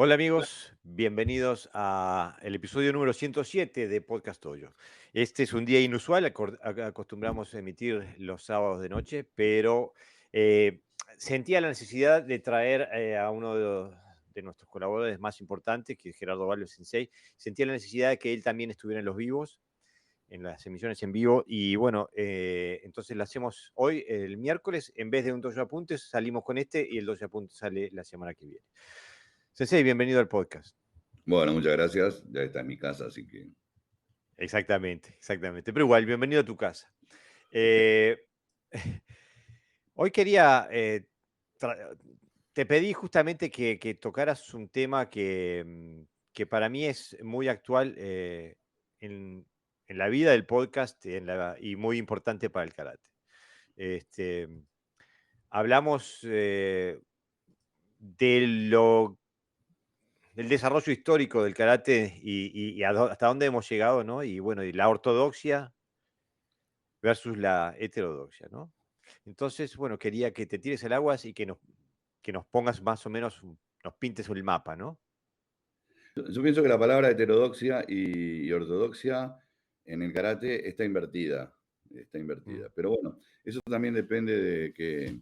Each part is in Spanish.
Hola amigos, bienvenidos a el episodio número 107 de Podcast Hoyo. Este es un día inusual, acostumbramos a emitir los sábados de noche, pero eh, sentía la necesidad de traer a uno de nuestros colaboradores más importantes, que es Gerardo Valio Sensei. Sentía la necesidad de que él también estuviera en los vivos, en las emisiones en vivo, y bueno, entonces lo hacemos hoy, el miércoles, en vez de un 12 apuntes, salimos con este y el 12 apuntes sale la semana que viene. Sensei, bienvenido al podcast. Bueno, muchas gracias. Ya está en mi casa, así que Exactamente, exactamente. Pero igual, bienvenido a tu casa. ok. Eh, hoy quería, te pedí justamente que tocaras un tema que para mí es muy actual en, en la vida del podcast y muy importante para el karate. Este, hablamos de del desarrollo histórico del karate hasta dónde hemos llegado, ¿no? Y bueno, y la ortodoxia versus la heterodoxia, ¿no? Entonces, bueno, quería que te tires al agua y que nos pongas más o menos, nos pintes el mapa, ¿no? Yo pienso que la palabra heterodoxia y ortodoxia en el karate está invertida. Está Mm, invertida. Pero bueno, eso también depende de que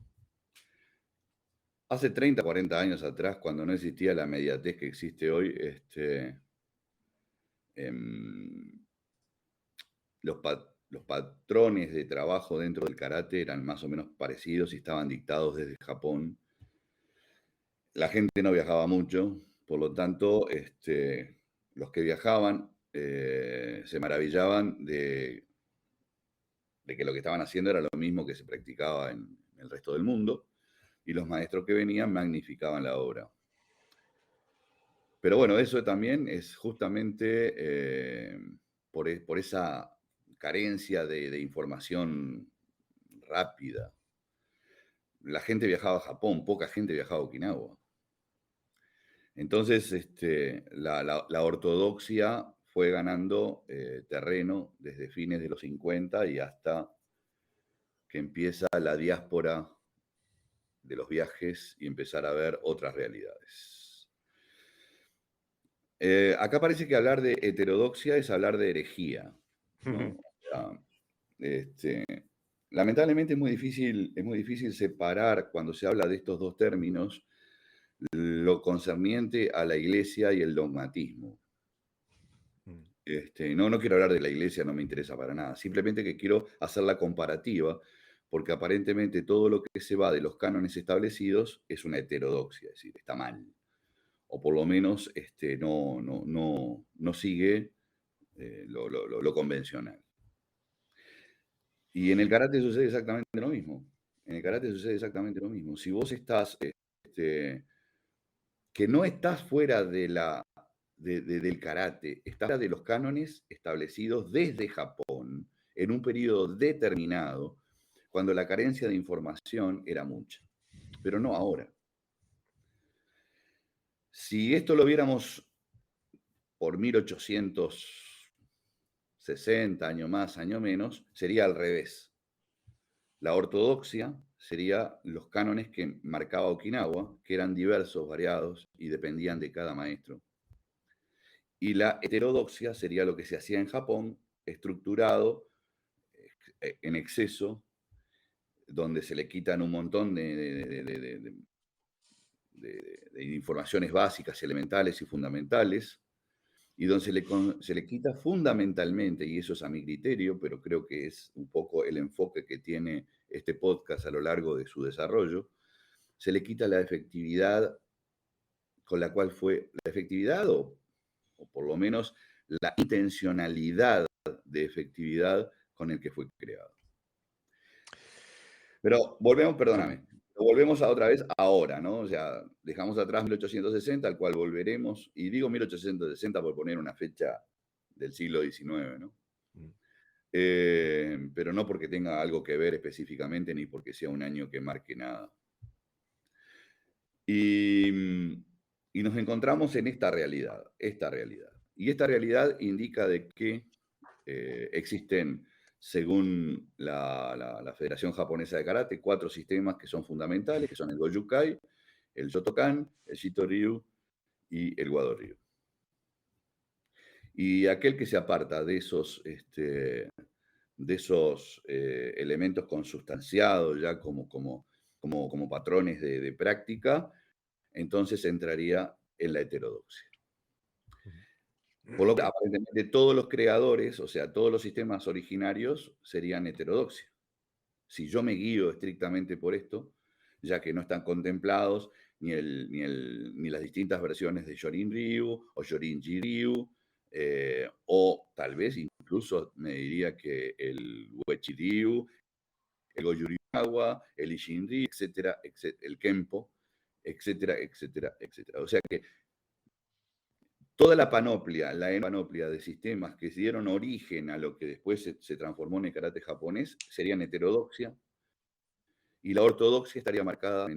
hace 30, 40 años atrás, cuando no existía la mediatez que existe hoy, em, los patrones de trabajo dentro del karate eran más o menos parecidos y estaban dictados desde Japón. La gente no viajaba mucho, por lo tanto, los que viajaban se maravillaban de que lo que estaban haciendo era lo mismo que se practicaba en el resto del mundo, y los maestros que venían magnificaban la obra. Pero bueno, eso también es justamente por esa carencia de información rápida. La gente viajaba a Japón, poca gente viajaba a Okinawa. Entonces, la ortodoxia fue ganando terreno desde fines de los 50 y hasta que empieza la diáspora de los viajes y empezar a ver otras realidades. Acá parece que hablar de heterodoxia es hablar de herejía, ¿no? O sea, este, lamentablemente es muy difícil separar cuando se habla de estos dos términos lo concerniente a la iglesia y el dogmatismo. mm. No quiero hablar de la iglesia, no me interesa para nada. Simplemente que quiero hacer la comparativa, porque aparentemente todo lo que se va de los cánones establecidos es una heterodoxia, es decir, está mal. O por lo menos no sigue lo convencional. Y en el karate sucede exactamente lo mismo. En el karate sucede exactamente lo mismo. Si vos estás, que no estás fuera del karate, estás fuera de los cánones establecidos desde Japón en un periodo determinado, cuando la carencia de información era mucha, pero no ahora. Si esto lo viéramos por 1860, año más, año menos, sería al revés. La ortodoxia sería los cánones que marcaba Okinawa, que eran diversos, variados y dependían de cada maestro. Y la heterodoxia sería lo que se hacía en Japón, estructurado en exceso, donde se le quitan un montón de informaciones básicas, elementales y fundamentales, y donde se le quita fundamentalmente, y eso es a mi criterio, pero creo que es un poco el enfoque que tiene este podcast a lo largo de su desarrollo, se le quita la efectividad con la cual fue, la efectividad o por lo menos la intencionalidad de efectividad con el que fue creado. Pero volvemos, Sí. perdóname, volvemos a otra vez ahora, ¿no? O sea, dejamos atrás 1860, al cual volveremos, y digo 1860 por poner una fecha del siglo XIX, ¿no? Mm. Pero no porque tenga algo que ver específicamente, ni porque sea un año que marque nada. Y, y nos encontramos en esta realidad, esta realidad. Y esta realidad indica de que existen, según la Federación Japonesa de Karate, 4 sistemas que son fundamentales, que son el Gojukai, el Shotokan, el Shitoryu y el Wado Ryu. Y aquel que se aparta de esos elementos consustanciados ya como patrones de práctica, entonces entraría en la heterodoxia. Por lo que aparentemente todos los creadores, o sea, todos los sistemas originarios serían heterodoxia. Si yo me guío estrictamente por esto, ya que no están contemplados ni las distintas versiones de Shorin Ryu o Shorinji Ryu, o tal vez incluso me diría que el Uechi Ryu, el Goju Ryukawa, el Isshin Ryu, etcétera, etcétera, el Kenpo, etcétera, etcétera, etcétera. O sea que toda la panoplia de sistemas que dieron origen a lo que después se transformó en el karate japonés serían heterodoxia, y la ortodoxia estaría marcada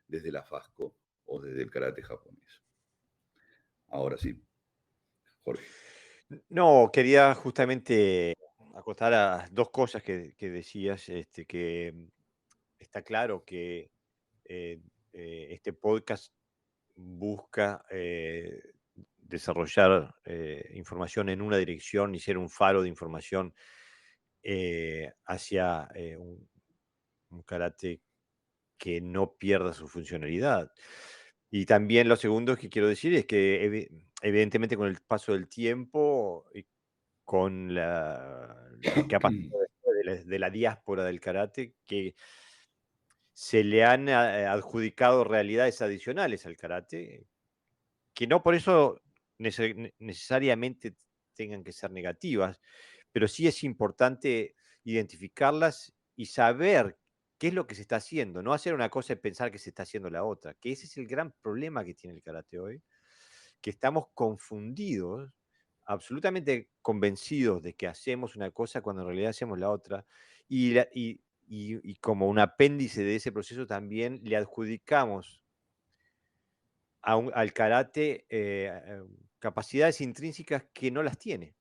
desde la FASCO o desde el karate japonés. Ahora sí, Jorge. No, quería justamente acotar a dos cosas que decías, que está claro que eh, este podcast busca desarrollar información en una dirección y ser un faro de información hacia un karate que no pierda su funcionalidad. Y también lo segundo que quiero decir es que evidentemente con el paso del tiempo y con lo que ha pasado después de la diáspora del karate, que se le han adjudicado realidades adicionales al karate, que no por eso necesariamente tengan que ser negativas, pero sí es importante identificarlas y saber qué es lo que se está haciendo, no hacer una cosa y pensar que se está haciendo la otra, que ese es el gran problema que tiene el karate hoy, que estamos confundidos, absolutamente convencidos de que hacemos una cosa cuando en realidad hacemos la otra, y como un apéndice de ese proceso también le adjudicamos al karate capacidades intrínsecas que no las tiene,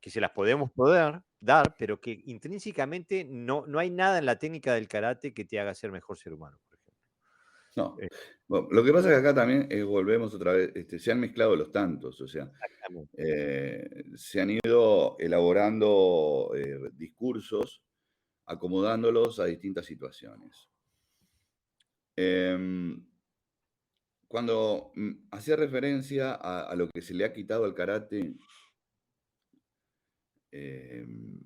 que se las podemos poder dar, pero que intrínsecamente no hay nada en la técnica del karate que te haga ser mejor ser humano, por ejemplo. No. Eh, Bueno, lo que pasa es que acá también volvemos otra vez, se han mezclado los tantos, o sea, Exactamente. se han ido elaborando discursos, acomodándolos a distintas situaciones. Em, Cuando hacía referencia a lo que se le ha quitado al karate, em,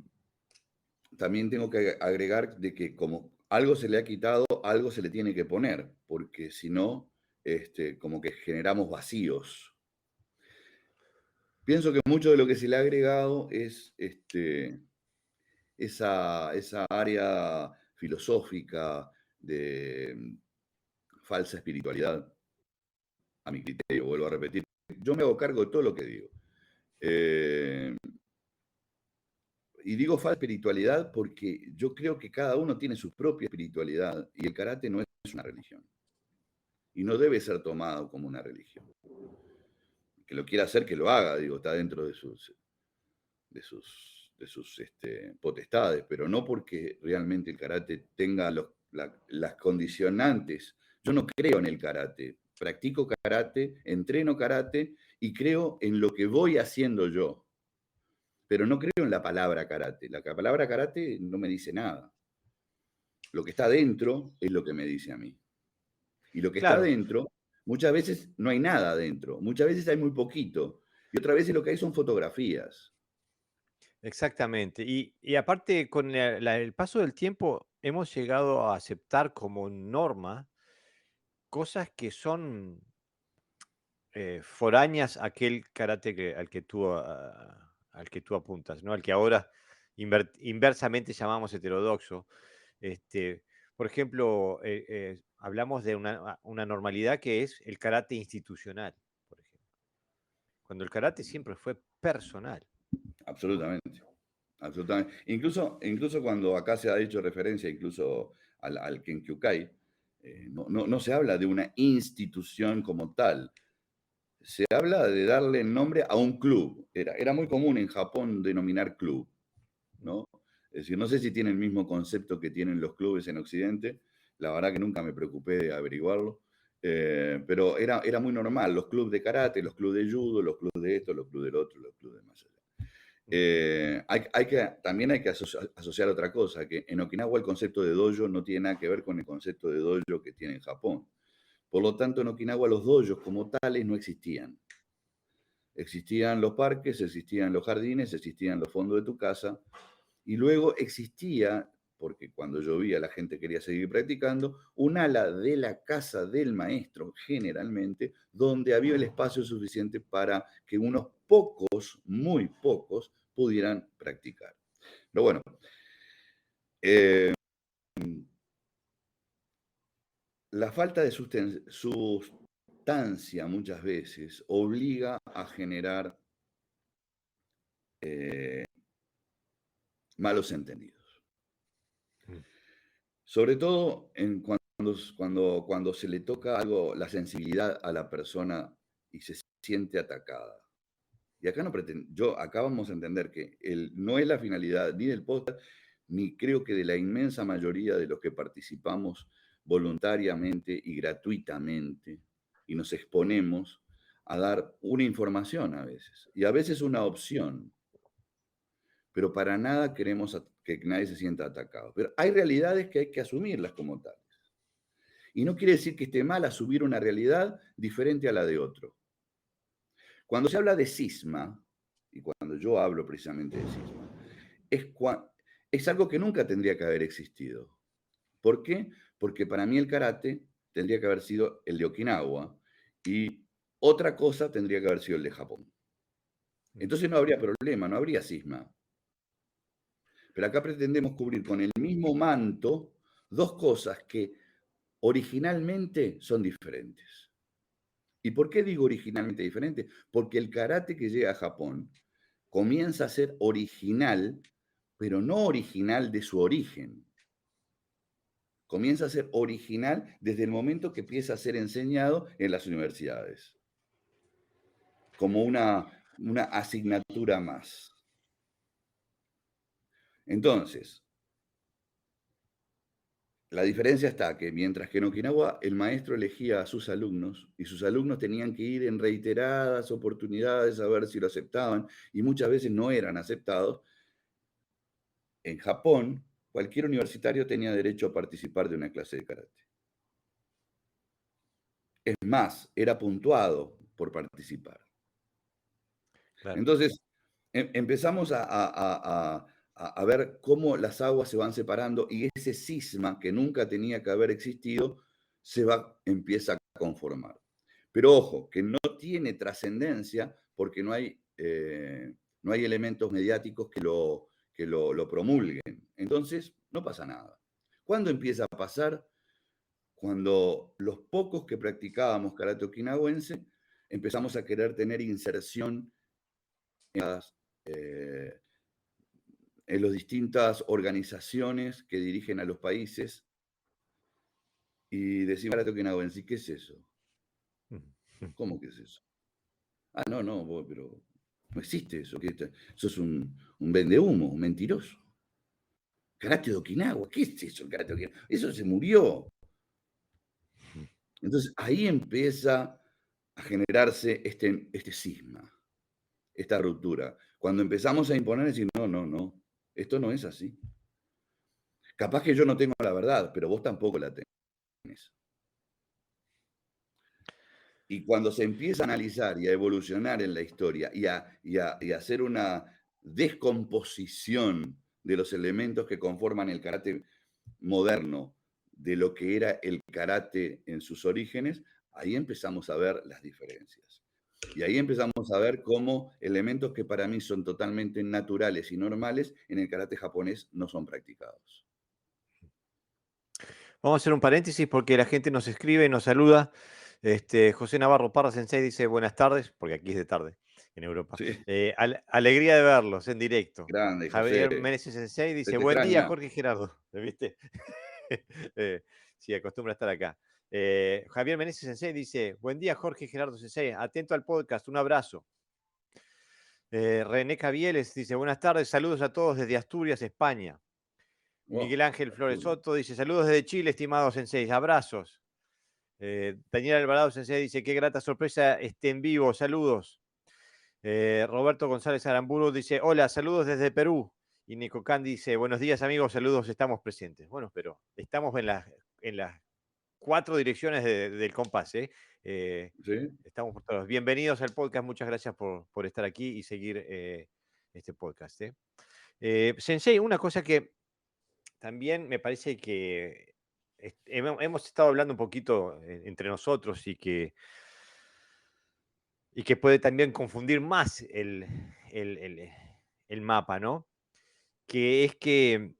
también tengo que agregar de que como algo se le ha quitado, algo se le tiene que poner, porque si no, como que generamos vacíos. Pienso que mucho de lo que se le ha agregado es esa área filosófica de falsa espiritualidad, a mi criterio, vuelvo a repetir. Yo me hago cargo de todo lo que digo. Eh, y digo falsa espiritualidad porque yo creo que cada uno tiene su propia espiritualidad y el karate no es una religión. Y no debe ser tomado como una religión. Que lo quiera hacer, que lo haga, digo, está dentro de sus potestades, pero no porque realmente el karate tenga las condicionantes. Yo no creo en el karate, practico karate, entreno karate y creo en lo que voy haciendo yo, pero no creo en la palabra karate. La palabra karate no me dice nada. Lo que está dentro es lo que me dice a mí. Y lo que está Claro, dentro, muchas veces no hay nada dentro, muchas veces hay muy poquito, y otras veces lo que hay son fotografías. exactamente. Y aparte, con el paso del tiempo, hemos llegado a aceptar como norma cosas que son foráneas a aquel karate al que tú apuntas, ¿no? Al que ahora inversamente llamamos heterodoxo. Este, por ejemplo, hablamos de una normalidad que es el karate institucional, por ejemplo, cuando el karate siempre fue personal. Absolutamente, absolutamente. Incluso cuando acá se ha hecho referencia incluso al Kenkyukai, no se habla de una institución como tal, se habla de darle nombre a un club. Era muy común en Japón denominar club, ¿no? Es decir, no sé si tiene el mismo concepto que tienen los clubes en Occidente, la verdad que nunca me preocupé de averiguarlo, Pero era muy normal, los clubes de karate, los clubes de judo, los clubes de esto, los clubes del otro, los clubes de más allá. También hay que asociar otra cosa, que en Okinawa el concepto de dojo no tiene nada que ver con el concepto de dojo que tiene en Japón. Por lo tanto, en Okinawa los dojos como tales no existían. Existían los parques, existían los jardines, existían los fondos de tu casa, y luego existía, porque cuando llovía la gente quería seguir practicando, un ala de la casa del maestro, generalmente, donde había el espacio suficiente para que unos pocos, muy pocos, pudieran practicar. Pero bueno, eh, la falta de sustancia muchas veces obliga a generar malos entendidos. Sobre todo cuando se le toca algo, la sensibilidad a la persona y se siente atacada. Y acá acá vamos a entender que no es la finalidad ni del podcast, ni creo que de la inmensa mayoría de los que participamos voluntariamente y gratuitamente y nos exponemos a dar una información a veces, y a veces una opción, pero para nada queremos que nadie se sienta atacado. Pero hay realidades que hay que asumirlas como tales. Y no quiere decir que esté mal asumir una realidad diferente a la de otro. Cuando se habla de cisma, y cuando yo hablo precisamente de cisma, es algo que nunca tendría que haber existido. ¿Por qué? Porque para mí el karate tendría que haber sido el de Okinawa y otra cosa tendría que haber sido el de Japón. Entonces no habría problema, no habría cisma. Pero acá pretendemos cubrir con el mismo manto dos cosas que originalmente son diferentes. ¿Y por qué digo originalmente diferente? Porque el karate que llega a Japón comienza a ser original, pero no original de su origen. Comienza a ser original desde el momento que empieza a ser enseñado en las universidades, como una asignatura más. Entonces, la diferencia está que mientras que en Okinawa el maestro elegía a sus alumnos y sus alumnos tenían que ir en reiteradas oportunidades a ver si lo aceptaban y muchas veces no eran aceptados, en Japón cualquier universitario tenía derecho a participar de una clase de karate. Es más, era puntuado por participar. Claro. Entonces, empezamos a ver cómo las aguas se van separando y ese cisma que nunca tenía que haber existido empieza a conformar. Pero ojo, que no tiene trascendencia porque no hay elementos mediáticos que lo promulguen. Entonces, no pasa nada. ¿Cuándo empieza a pasar? Cuando los pocos que practicábamos karate okinawense empezamos a querer tener inserción en las distintas organizaciones que dirigen a los países y decimos karate okinawense, ¿qué es eso? ¿Cómo que es eso? Ah, no, pero no existe eso. Eso es un vendehumo, un mentiroso. Karate de Okinawa, ¿qué es eso el karate de Okinawa? Eso se murió. Entonces ahí empieza a generarse este cisma, esta ruptura. Cuando empezamos a imponer, decir, no, esto no es así. Capaz que yo no tengo la verdad, pero vos tampoco la tenés. Y cuando se empieza a analizar y a evolucionar en la historia y a hacer una descomposición de los elementos que conforman el karate moderno, de lo que era el karate en sus orígenes, ahí empezamos a ver las diferencias. Y ahí empezamos a ver cómo elementos que para mí son totalmente naturales y normales, en el karate japonés no son practicados. Vamos a hacer un paréntesis porque la gente nos escribe y nos saluda. José Navarro Parra Sensei dice buenas tardes, porque aquí es de tarde en Europa. Sí. Alegría de verlos en directo. Grande, Javier José. Meneses Sensei Se dice te buen día, extraña. Jorge Gerardo. ¿Viste? Sí, acostumbra a estar acá. Javier Meneses Sensei dice buen día, Jorge Gerardo Sensei. Atento al podcast, un abrazo. René Cavieles dice buenas tardes, saludos a todos desde Asturias, España. Oh, Miguel Ángel Flores Soto dice saludos desde Chile, estimados senseis, abrazos. Daniel Alvarado Sensei dice, qué grata sorpresa, esté en vivo, saludos. Roberto González Aramburu dice, hola, saludos desde Perú. Y Nico Candy dice, buenos días amigos, saludos, estamos presentes. Bueno, pero estamos en las 4 direcciones del compás, ¿eh? ¿Sí? Estamos por todos. Bienvenidos al podcast, muchas gracias por estar aquí y seguir este podcast. Sensei, una cosa que también me parece que hemos estado hablando un poquito entre nosotros y que puede también confundir más el, el- el mapa, ¿no? Que es que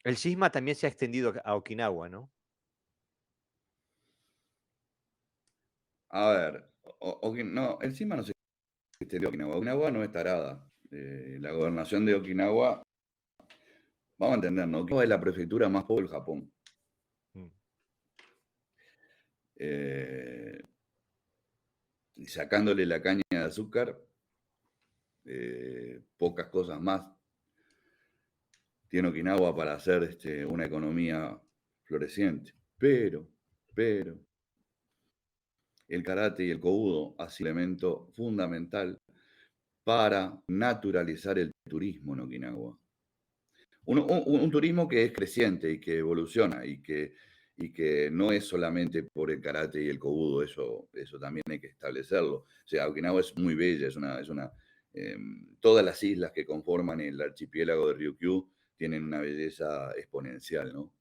el cisma también se ha extendido a Okinawa, ¿no? A ver, no, encima no se extendió a Okinawa. Okinawa no es tarada. La gobernación de Okinawa, vamos a entender, ¿no? Okinawa es la prefectura más pobre del Japón. Mm. Eh, y sacándole la caña de azúcar, pocas cosas más tiene Okinawa para hacer una economía floreciente. Pero, el karate y el kobudo ha sido elemento fundamental para naturalizar el turismo en Okinawa. Un turismo que es creciente y que evoluciona y que no es solamente por el karate y el kobudo, eso también hay que establecerlo. O sea, Okinawa es muy bella, todas las islas que conforman el archipiélago de Ryukyu tienen una belleza exponencial, ¿no?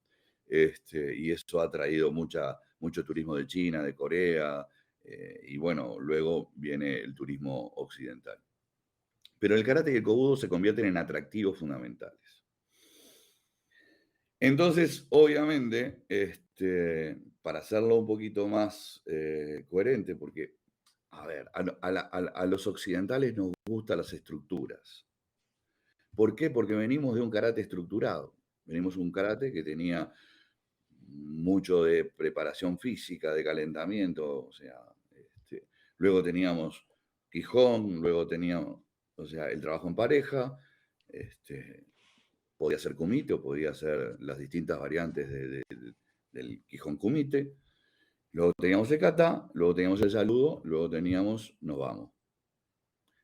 Y eso ha traído mucho turismo de China, de Corea, y bueno, luego viene el turismo occidental. Pero el karate y el kobudo se convierten en atractivos fundamentales. Entonces, obviamente, para hacerlo un poquito más coherente, porque, a ver, a los occidentales nos gustan las estructuras. ¿Por qué? Porque venimos de un karate estructurado. Venimos de un karate que tenía mucho de preparación física, de calentamiento, o sea, luego teníamos Quijón, luego teníamos, o sea, el trabajo en pareja, podía ser kumite o podía ser las distintas variantes del Quijón kumite. Luego teníamos el kata, luego teníamos el saludo, luego teníamos nos vamos.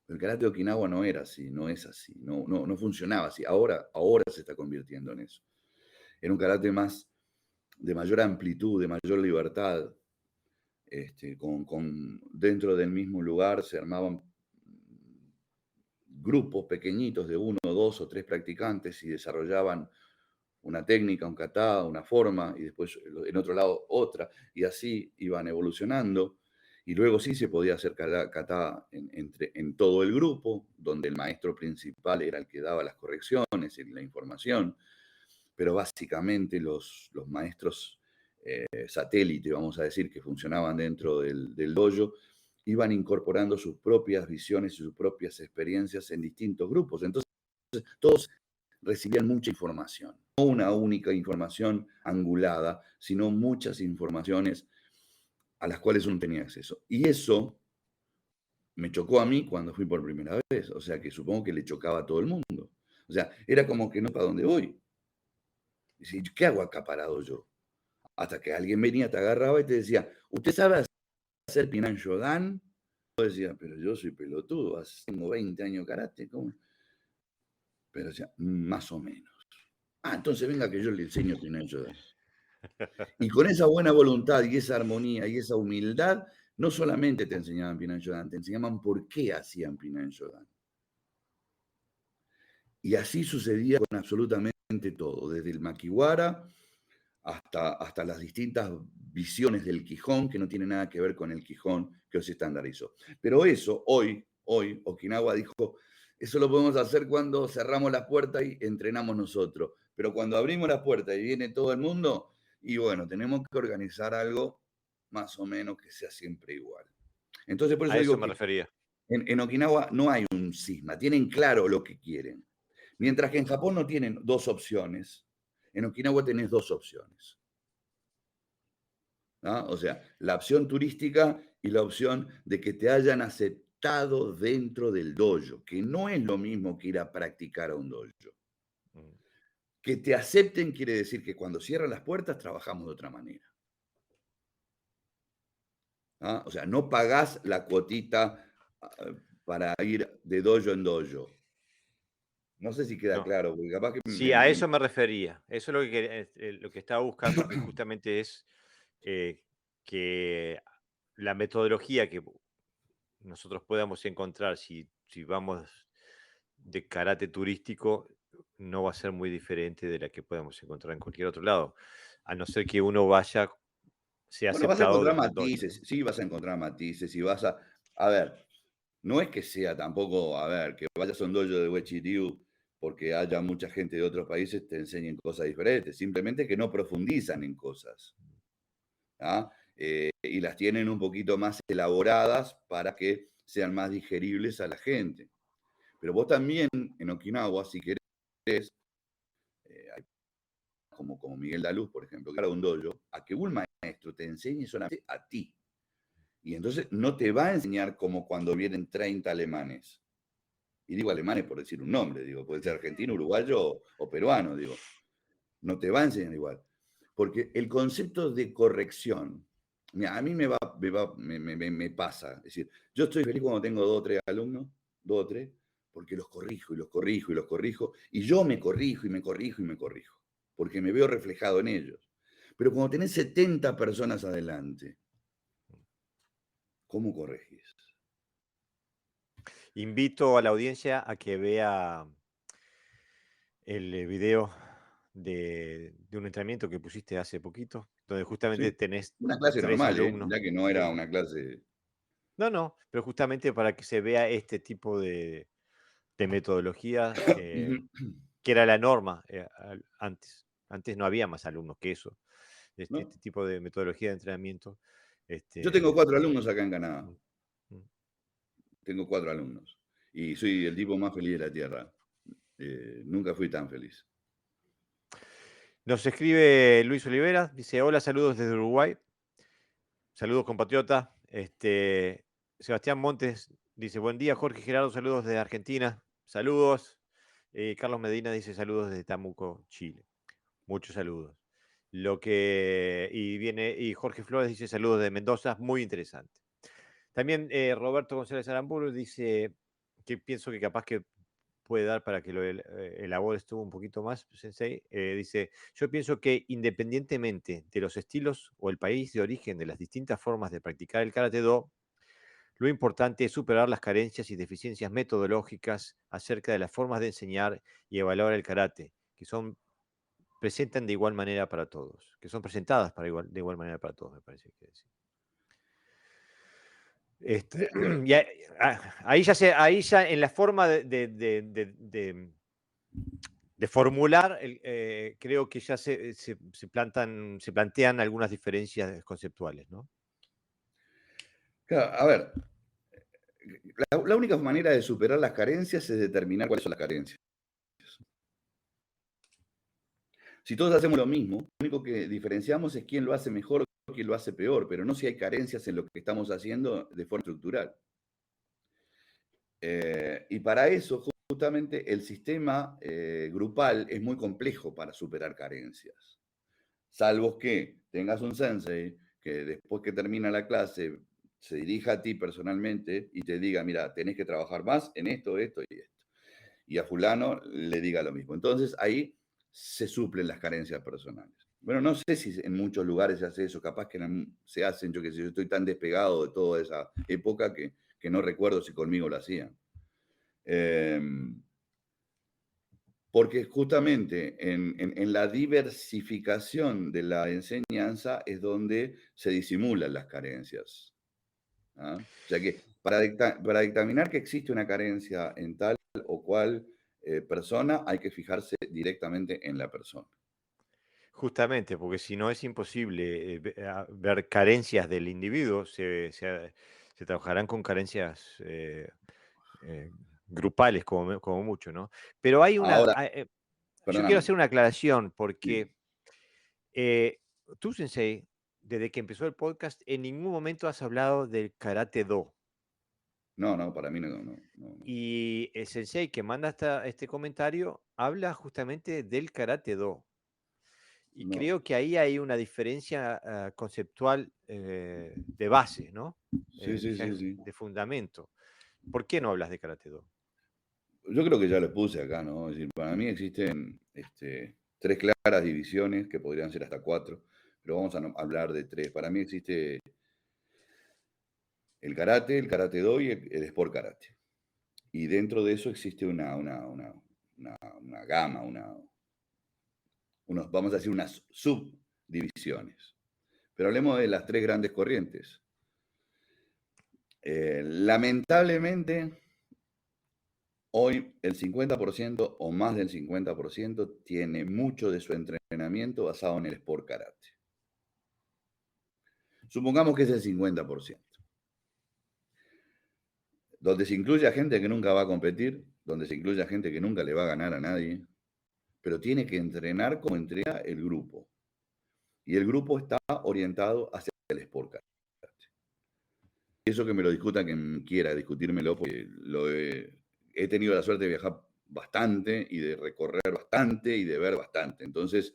El karate de Okinawa no era así, no es así, no funcionaba así. Ahora se está convirtiendo en eso. Era un karate más de mayor amplitud, de mayor libertad. Dentro del mismo lugar se armaban grupos pequeñitos de 1, 2 o 3 practicantes y desarrollaban una técnica, un kata, una forma, y después en otro lado otra, y así iban evolucionando. Y luego sí se podía hacer kata en todo el grupo, donde el maestro principal era el que daba las correcciones y la información, pero básicamente los maestros satélite, vamos a decir, que funcionaban dentro del dojo, iban incorporando sus propias visiones y sus propias experiencias en distintos grupos. Entonces, todos recibían mucha información, no una única información angulada, sino muchas informaciones a las cuales uno tenía acceso. Y eso me chocó a mí cuando fui por primera vez, o sea que supongo que le chocaba a todo el mundo. O sea, era como que no, ¿para dónde voy? Y decir, ¿qué hago acá parado yo? Hasta que alguien venía, te agarraba y te decía, ¿usted sabe hacer Pinan Shodan? Yo decía, pero yo soy pelotudo, tengo 20 años de karate, ¿cómo? Pero decía, más o menos. Ah, entonces venga que yo le enseño Pinan Shodan. Y con esa buena voluntad y esa armonía y esa humildad, no solamente te enseñaban Pinan Shodan, te enseñaban por qué hacían Pinan Shodan. Y así sucedía con absolutamente todo, desde el makiwara hasta las distintas visiones del Quijón, que no tiene nada que ver con el Quijón que hoy se estandarizó. Pero eso, hoy, Okinawa dijo, eso lo podemos hacer cuando cerramos las puertas y entrenamos nosotros. Pero cuando abrimos las puertas y viene todo el mundo, y bueno, tenemos que organizar algo más o menos que sea siempre igual. Entonces, por eso A eso digo me que refería. en Okinawa no hay un cisma, tienen claro lo que quieren. Mientras que en Japón no tienen dos opciones, en Okinawa tenés dos opciones. ¿No? O sea, la opción turística y la opción de que te hayan aceptado dentro del dojo, que no es lo mismo que ir a practicar a un dojo. Mm. Que te acepten quiere decir que cuando cierran las puertas trabajamos de otra manera. ¿ah? O sea, no pagás la cuotita para ir de dojo en dojo. No sé si queda No. claro, porque capaz que Sí, a eso me refería. Eso es lo que lo que estaba buscando, que justamente es eh, que la metodología que nosotros podamos encontrar si vamos de karate turístico no va a ser muy diferente de la que podemos encontrar en cualquier otro lado, a no ser que uno vaya, sea Bueno, vas a aceptado encontrar desde el dojo. matices, sí vas a encontrar matices y vas a ver, no es que sea tampoco, a ver, que vayas a un dojo de Wei Ryu porque haya mucha gente de otros países te enseñen cosas diferentes, simplemente que no profundizan en cosas, ¿ah? Y las tienen un poquito más elaboradas para que sean más digeribles a la gente. Pero vos también en Okinawa, si querés, hay como Miguel Daluz, por ejemplo, que era un dojo, a que un maestro te enseñe solamente a ti. Y entonces no te va a enseñar como cuando vienen 30 alemanes. Y digo alemanes por decir un nombre, digo, puede ser argentino, uruguayo o peruano, digo. No te va a enseñar igual. Porque el concepto de corrección, mira, a mí me pasa. Es decir, yo estoy feliz cuando tengo dos o tres alumnos, dos o tres, porque los corrijo y los corrijo y los corrijo, y yo me corrijo y me corrijo y me corrijo, porque me veo reflejado en ellos. Pero cuando tenés 70 personas adelante, ¿cómo corregís? Invito a la audiencia a que vea el video de un entrenamiento que pusiste hace poquito, donde justamente Sí, tenés una clase 3 normal, ¿eh? alumnos. Mirá que no era Sí. una clase. No, no, pero justamente para que se vea este tipo de metodología, que era la norma, antes. Antes no había más alumnos que eso. ¿No? Este tipo de metodología de entrenamiento, Yo tengo este, 4 alumnos acá en Canadá. mm, mm. Tengo 4 alumnos. Y soy el tipo más feliz de la Tierra. Nunca fui tan feliz. Nos escribe Luis Olivera, dice: "Hola, saludos desde Uruguay". Saludos, compatriota. Sebastián Montes dice: "Buen día, Jorge y Gerardo, saludos desde Argentina". Saludos. Carlos Medina dice: "Saludos desde Tamuco, Chile". Muchos saludos. Y Jorge Flores dice: "Saludos de Mendoza", muy interesante. También Roberto González Aramburu dice que pienso que capaz que puede dar para que lo elabores tú un poquito más, Sensei. Dice: "Yo pienso que independientemente de los estilos o el país de origen de las distintas formas de practicar el Karate Do, lo importante es superar las carencias y deficiencias metodológicas acerca de las formas de enseñar y evaluar el karate, que son presentan de igual manera para todos, que son presentadas de igual manera para todos", me parece que decir. Claro. Y ahí ya en la forma de formular, creo que ya se plantean algunas diferencias conceptuales, ¿no? Claro, a ver, la única manera de superar las carencias es determinar cuáles son las carencias. Si todos hacemos lo mismo, lo único que diferenciamos es quién lo hace mejor o quién lo hace peor, pero no si hay carencias en lo que estamos haciendo de forma estructural. Y para eso, justamente, el sistema grupal es muy complejo para superar carencias. Salvo que tengas un sensei que después que termina la clase se dirija a ti personalmente y te diga, mira, tenés que trabajar más en esto, esto y esto. Y a fulano le diga lo mismo. Entonces ahí se suplen las carencias personales. Bueno, no sé si en muchos lugares se hace eso, capaz que se hacen, yo que sé, yo estoy tan despegado de toda esa época que no recuerdo si conmigo lo hacían. Eh, Porque justamente en la diversificación de la enseñanza es donde se disimulan las carencias. ¿Ah? O sea que para dictaminar que existe una carencia en tal o cual persona, hay que fijarse directamente en la persona. Justamente, porque si no es imposible ver carencias del individuo, se trabajarán con carencias eh, grupales como mucho, ¿no? Pero Ahora, yo quiero perdóname, hacer una aclaración sí. porque tú, Sensei, desde que empezó el podcast, en ningún momento has hablado del Karate Do. No, no, para mí no, no, no, no. Y el Sensei que manda este comentario habla justamente del Karate Do. Y No. creo que ahí hay una diferencia conceptual de base, ¿no? Sí, sí, sí, sí. De fundamento. ¿Por qué no hablas de Karate Do? Yo creo que ya lo puse acá, ¿no? Es decir, para mí existen tres claras divisiones, que podrían ser hasta cuatro, pero vamos a hablar de tres. Para mí existe el karate do y el sport karate. Y dentro de eso existe una gama, vamos a decir, unas subdivisiones. Pero hablemos de las tres grandes corrientes. Lamentablemente, hoy el 50% o más del 50% tiene mucho de su entrenamiento basado en el sport karate. Supongamos que es el 50%, donde se incluye a gente que nunca va a competir, donde se incluye a gente que nunca le va a ganar a nadie, pero tiene que entrenar como entrena el grupo. Y el grupo está orientado hacia el sport karate. Eso que me lo discuta quien quiera discutírmelo, porque he tenido la suerte de viajar bastante y de recorrer bastante y de ver bastante. Entonces,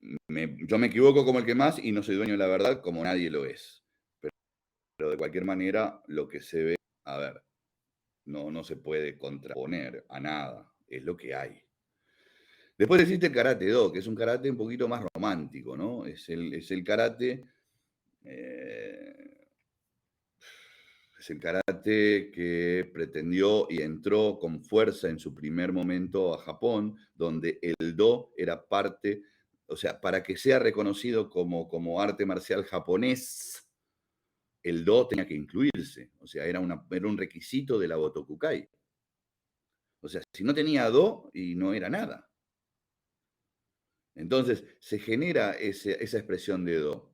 yo me equivoco como el que más y no soy dueño de la verdad como nadie lo es. Pero de cualquier manera, lo que se ve, a ver, no se puede contraponer a nada, es lo que hay. Después existe el karate do, que es un karate un poquito más romántico, ¿no? Es el karate... Es el karate que pretendió y entró con fuerza en su primer momento a Japón, donde el do era parte, o sea, para que sea reconocido como arte marcial japonés, el do tenía que incluirse, o sea, era un requisito de la Gotokukai. O sea, si no tenía do, y no era nada. Entonces, se genera esa expresión de do.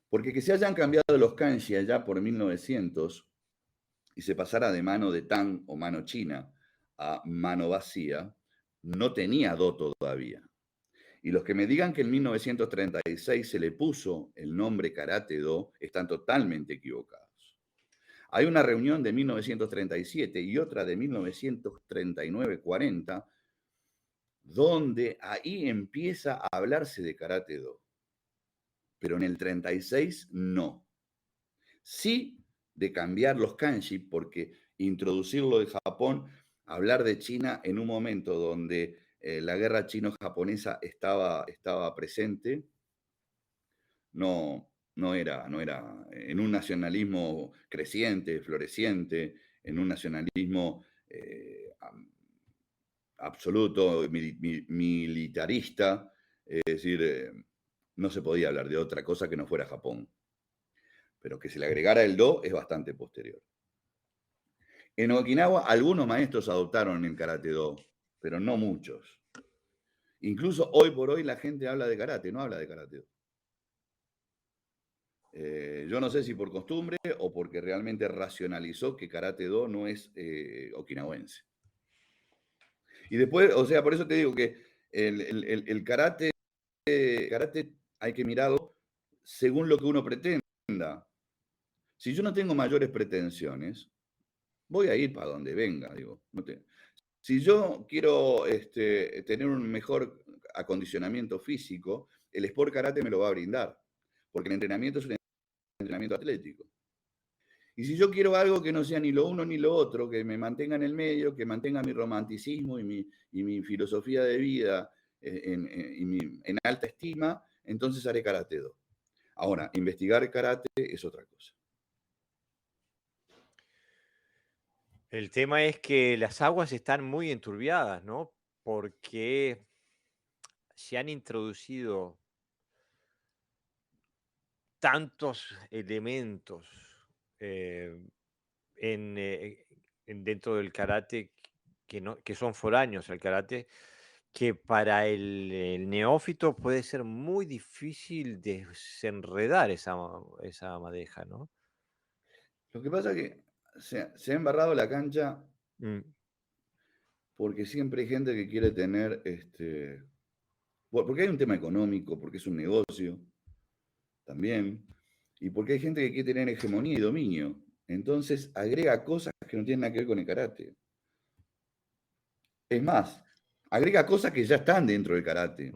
Porque que se hayan cambiado los kanji allá por 1900 y se pasara de mano de Tang o mano china a mano vacía, no tenía do todavía. Y los que me digan que en 1936 se le puso el nombre Karate Do están totalmente equivocados. Hay una reunión de 1937 y otra de 1939-40 donde ahí empieza a hablarse de Karate Do. Pero en el 36 no. Sí de cambiar los kanji, porque introducirlo de Japón, hablar de China en un momento donde la guerra chino-japonesa estaba presente, no era en un nacionalismo creciente, floreciente, en un nacionalismo absoluto, militarista, es decir, no se podía hablar de otra cosa que no fuera Japón. Pero que se le agregara el do es bastante posterior. En Okinawa algunos maestros adoptaron el karate do, pero no muchos. Incluso hoy por hoy la gente habla de karate, no habla de karate do. Yo no sé si por costumbre o porque realmente racionalizó que karate do no es okinawense. Y después, o sea, por eso te digo que el karate hay que mirarlo según lo que uno pretenda. Si yo no tengo mayores pretensiones, voy a ir para donde venga, digo. Si yo quiero tener un mejor acondicionamiento físico, el Sport Karate me lo va a brindar, porque el entrenamiento es un entrenamiento atlético. Y si yo quiero algo que no sea ni lo uno ni lo otro, que me mantenga en el medio, que mantenga mi romanticismo y mi filosofía de vida en alta estima, entonces haré Karate Do. Ahora, investigar karate es otra cosa. El tema es que las aguas están muy enturbiadas, ¿no? Porque se han introducido tantos elementos eh, dentro del karate que son foráneos al karate, que para el neófito puede ser muy difícil desenredar esa madeja, ¿no? Lo que pasa es que se ha embarrado la cancha Mm. porque siempre hay gente que quiere tener, porque hay un tema económico, porque es un negocio también, y porque hay gente que quiere tener hegemonía y dominio. Entonces agrega cosas que no tienen nada que ver con el karate. Es más, agrega cosas que ya están dentro del karate.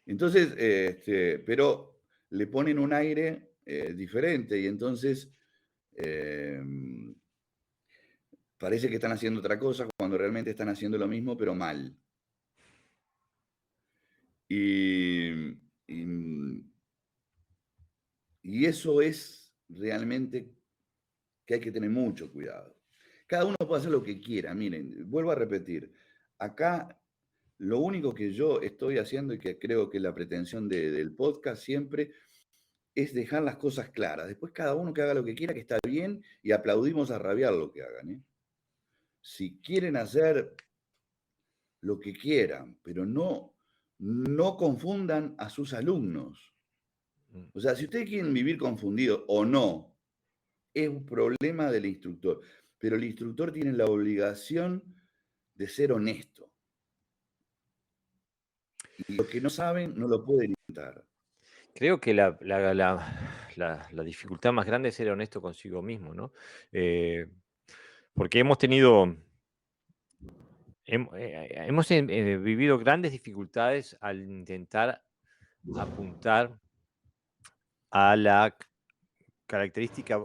Entonces, pero le ponen un aire diferente y entonces eh, parece que están haciendo otra cosa cuando realmente están haciendo lo mismo, pero mal. Y, y, y eso es realmente que hay que tener mucho cuidado. Cada uno puede hacer lo que quiera. Miren, vuelvo a repetir, acá lo único que yo estoy haciendo y que creo que la pretensión del podcast siempre es dejar las cosas claras. Después cada uno que haga lo que quiera, que está bien, y aplaudimos a rabiar lo que hagan. ¿Eh? Si quieren hacer lo que quieran, pero no confundan a sus alumnos. O sea, si ustedes quieren vivir confundidos o no, es un problema del instructor. Pero el instructor tiene la obligación de ser honesto. Y lo que no saben no lo pueden intentar. Creo que la dificultad más grande es ser honesto consigo mismo, ¿no? Porque hemos vivido grandes dificultades al intentar apuntar a la característica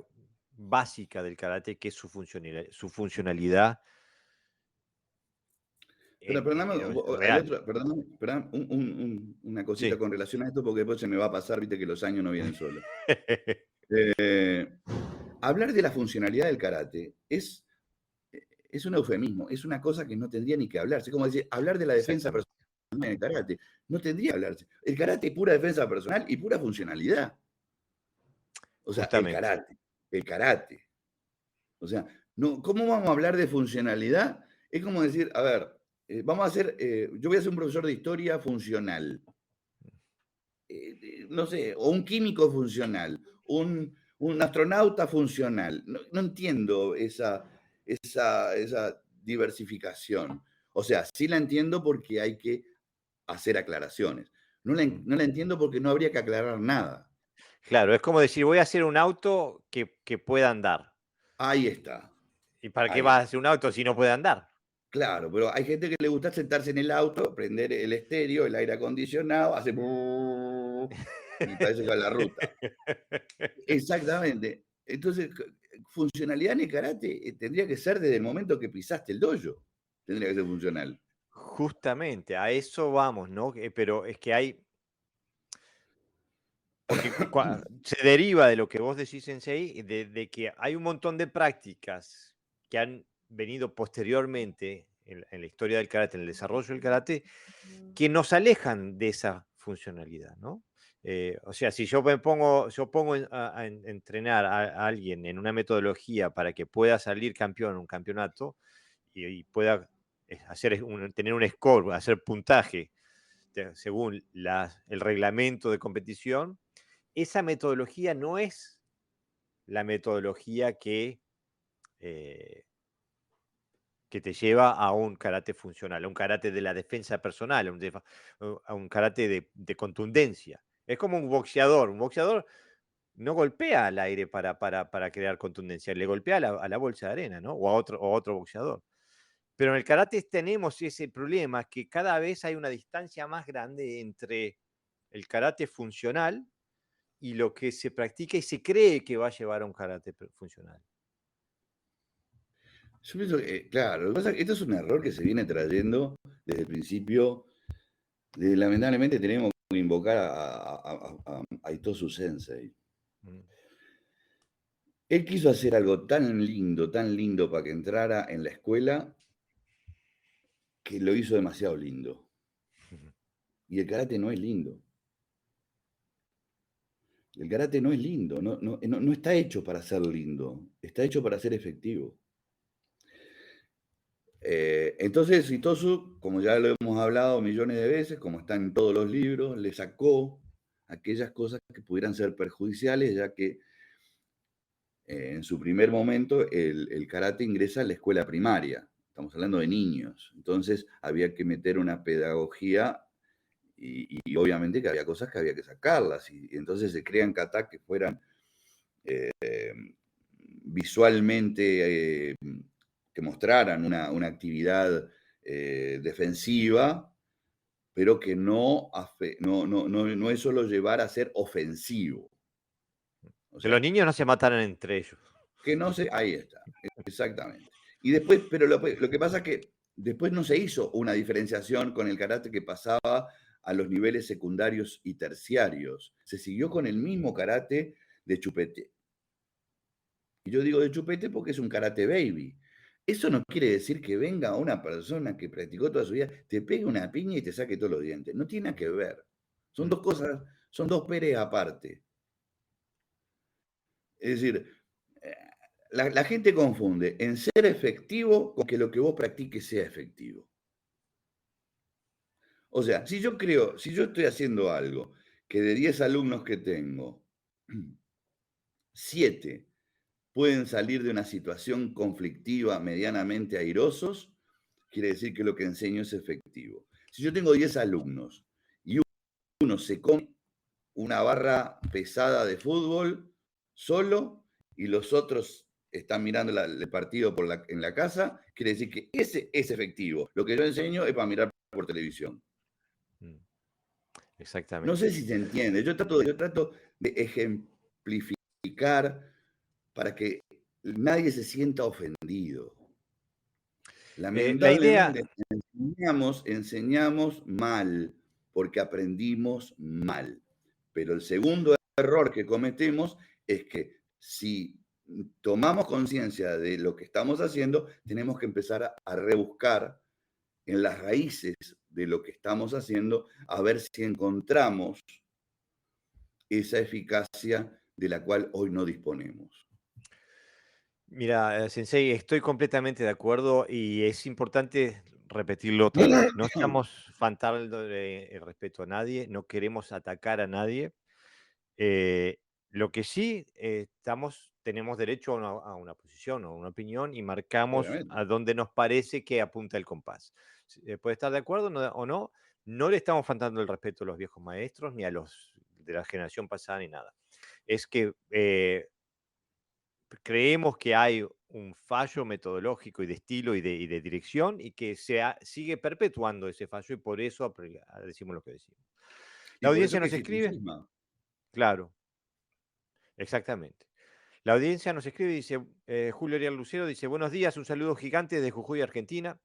básica del karate, que es su funcionalidad Pero perdóname, real. perdóname, una cosita Sí. con relación a esto, porque después se me va a pasar, viste que los años no vienen solos. Hablar de la funcionalidad del karate es un eufemismo, es una cosa que no tendría ni que hablarse. Es como decir, hablar de la defensa Exactamente. personal en el karate. No tendría que hablarse. El karate es pura defensa personal y pura funcionalidad. O sea, Justamente. el karate. O sea, no, ¿cómo vamos a hablar de funcionalidad? Es como decir, a ver, vamos a hacer, yo voy a ser un profesor de historia funcional. No sé, o un químico funcional, un astronauta funcional. No entiendo esa diversificación. O sea, sí la entiendo porque hay que hacer aclaraciones. No la entiendo porque no habría que aclarar nada. Claro, es como decir, voy a hacer un auto que pueda andar. Ahí está, ¿Y para qué ahí vas a está. hacer un auto si no puede andar? Claro, pero hay gente que le gusta sentarse en el auto, prender el estéreo, el aire acondicionado, hace y parece que va a la ruta. Exactamente. Entonces, funcionalidad en el karate tendría que ser desde el momento que pisaste el dojo. Tendría que ser funcional. Justamente, a eso vamos, ¿no? Pero es que hay, porque se deriva de lo que vos decís, Sensei, de que hay un montón de prácticas que han venido posteriormente en la historia del karate, en el desarrollo del karate, que nos alejan de esa funcionalidad, ¿no? O sea, si yo pongo a entrenar a alguien en una metodología para que pueda salir campeón en un campeonato y pueda tener un score, hacer puntaje según el reglamento de competición, esa metodología no es la metodología eh, que te lleva a un karate funcional, a un karate de la defensa personal, a un karate de contundencia. Es como un boxeador no golpea al aire para crear contundencia, le golpea a la bolsa de arena, ¿no? O a otro boxeador. Pero en el karate tenemos ese problema que cada vez hay una distancia más grande entre el karate funcional y lo que se practica y se cree que va a llevar a un karate funcional. Yo pienso que, claro, lo que pasa es que esto es un error que se viene trayendo desde el principio. Lamentablemente tenemos que invocar a Itosu Sensei. Mm. Él quiso hacer algo tan lindo para que entrara en la escuela, que lo hizo demasiado lindo. Y el karate no es lindo. El karate no es lindo, no está hecho para ser lindo, está hecho para ser efectivo. Entonces, Itosu, como ya lo hemos hablado millones de veces, como está en todos los libros, le sacó aquellas cosas que pudieran ser perjudiciales, ya que en su primer momento el karate ingresa a la escuela primaria. Estamos hablando de niños. Entonces había que meter una pedagogía y obviamente que había cosas que había que sacarlas. Y entonces se crean katas que fueran eh, visualmente, que mostraran una actividad defensiva, pero que no es solo llevar a ser ofensivo. O Que los sea, niños no se mataran entre ellos. que no se... Ahí está, exactamente. Y después, pero lo que pasa es que después no se hizo una diferenciación con el karate que pasaba a los niveles secundarios y terciarios. Se siguió con el mismo karate de chupete. Y yo digo de chupete porque es un karate baby. Eso no quiere decir que venga una persona que practicó toda su vida, te pegue una piña y te saque todos los dientes. No tiene nada que ver. Son Mm. dos cosas, son dos peres aparte. Es decir, eh, la gente confunde en ser efectivo con que lo que vos practiques sea efectivo. O sea, si yo estoy haciendo algo que de 10 alumnos que tengo, 7 pueden salir de una situación conflictiva medianamente airosos, quiere decir que lo que enseño es efectivo. Si yo tengo 10 alumnos y uno se come una barra pesada de fútbol solo y los otros están mirando el partido en la casa, quiere decir que ese es efectivo. Lo que yo enseño es para mirar por televisión. Mm. No Exactamente. sé si se entiende. Yo trato de ejemplificar para que nadie se sienta ofendido. La idea, Lamentablemente enseñamos mal porque aprendimos mal. Pero el segundo error que cometemos es que si tomamos conciencia de lo que estamos haciendo, tenemos que empezar a rebuscar en las raíces de lo que estamos haciendo, a ver si encontramos esa eficacia de la cual hoy no disponemos. mira, Sensei, estoy completamente de acuerdo y es importante repetirlo otra vez. No estamos faltando el respeto a nadie, no queremos atacar a nadie. Eh, lo que sí tenemos derecho a una posición o a una opinión y marcamos Obviamente. a dónde nos parece que apunta el compás. Puede estar de acuerdo o no, no le estamos faltando el respeto a los viejos maestros ni a los de la generación pasada ni nada. Es que creemos que hay un fallo metodológico y de estilo y de dirección y que sigue perpetuando ese fallo y por eso decimos lo que decimos. Y La por eso audiencia que nos existe un escribe, cisma. claro, exactamente. La audiencia nos escribe, dice, Julio Ariel Lucero, dice, buenos días, un saludo gigante desde Jujuy, Argentina.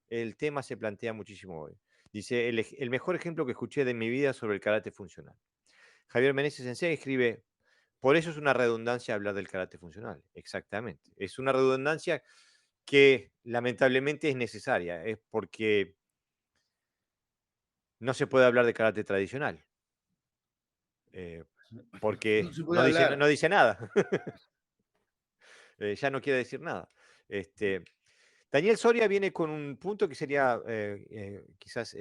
El tema se plantea muchísimo hoy. Dice, el mejor ejemplo que escuché de mi vida sobre el karate funcional. Javier Meneses Sensei escribe, por eso es una redundancia hablar del karate funcional. Exactamente. Es una redundancia que lamentablemente es necesaria, es porque no se puede hablar de karate tradicional, eh, No porque se puede no dice, no hablar. dice nada. Ya no quiere decir nada. Daniel Soria viene con un punto que sería quizás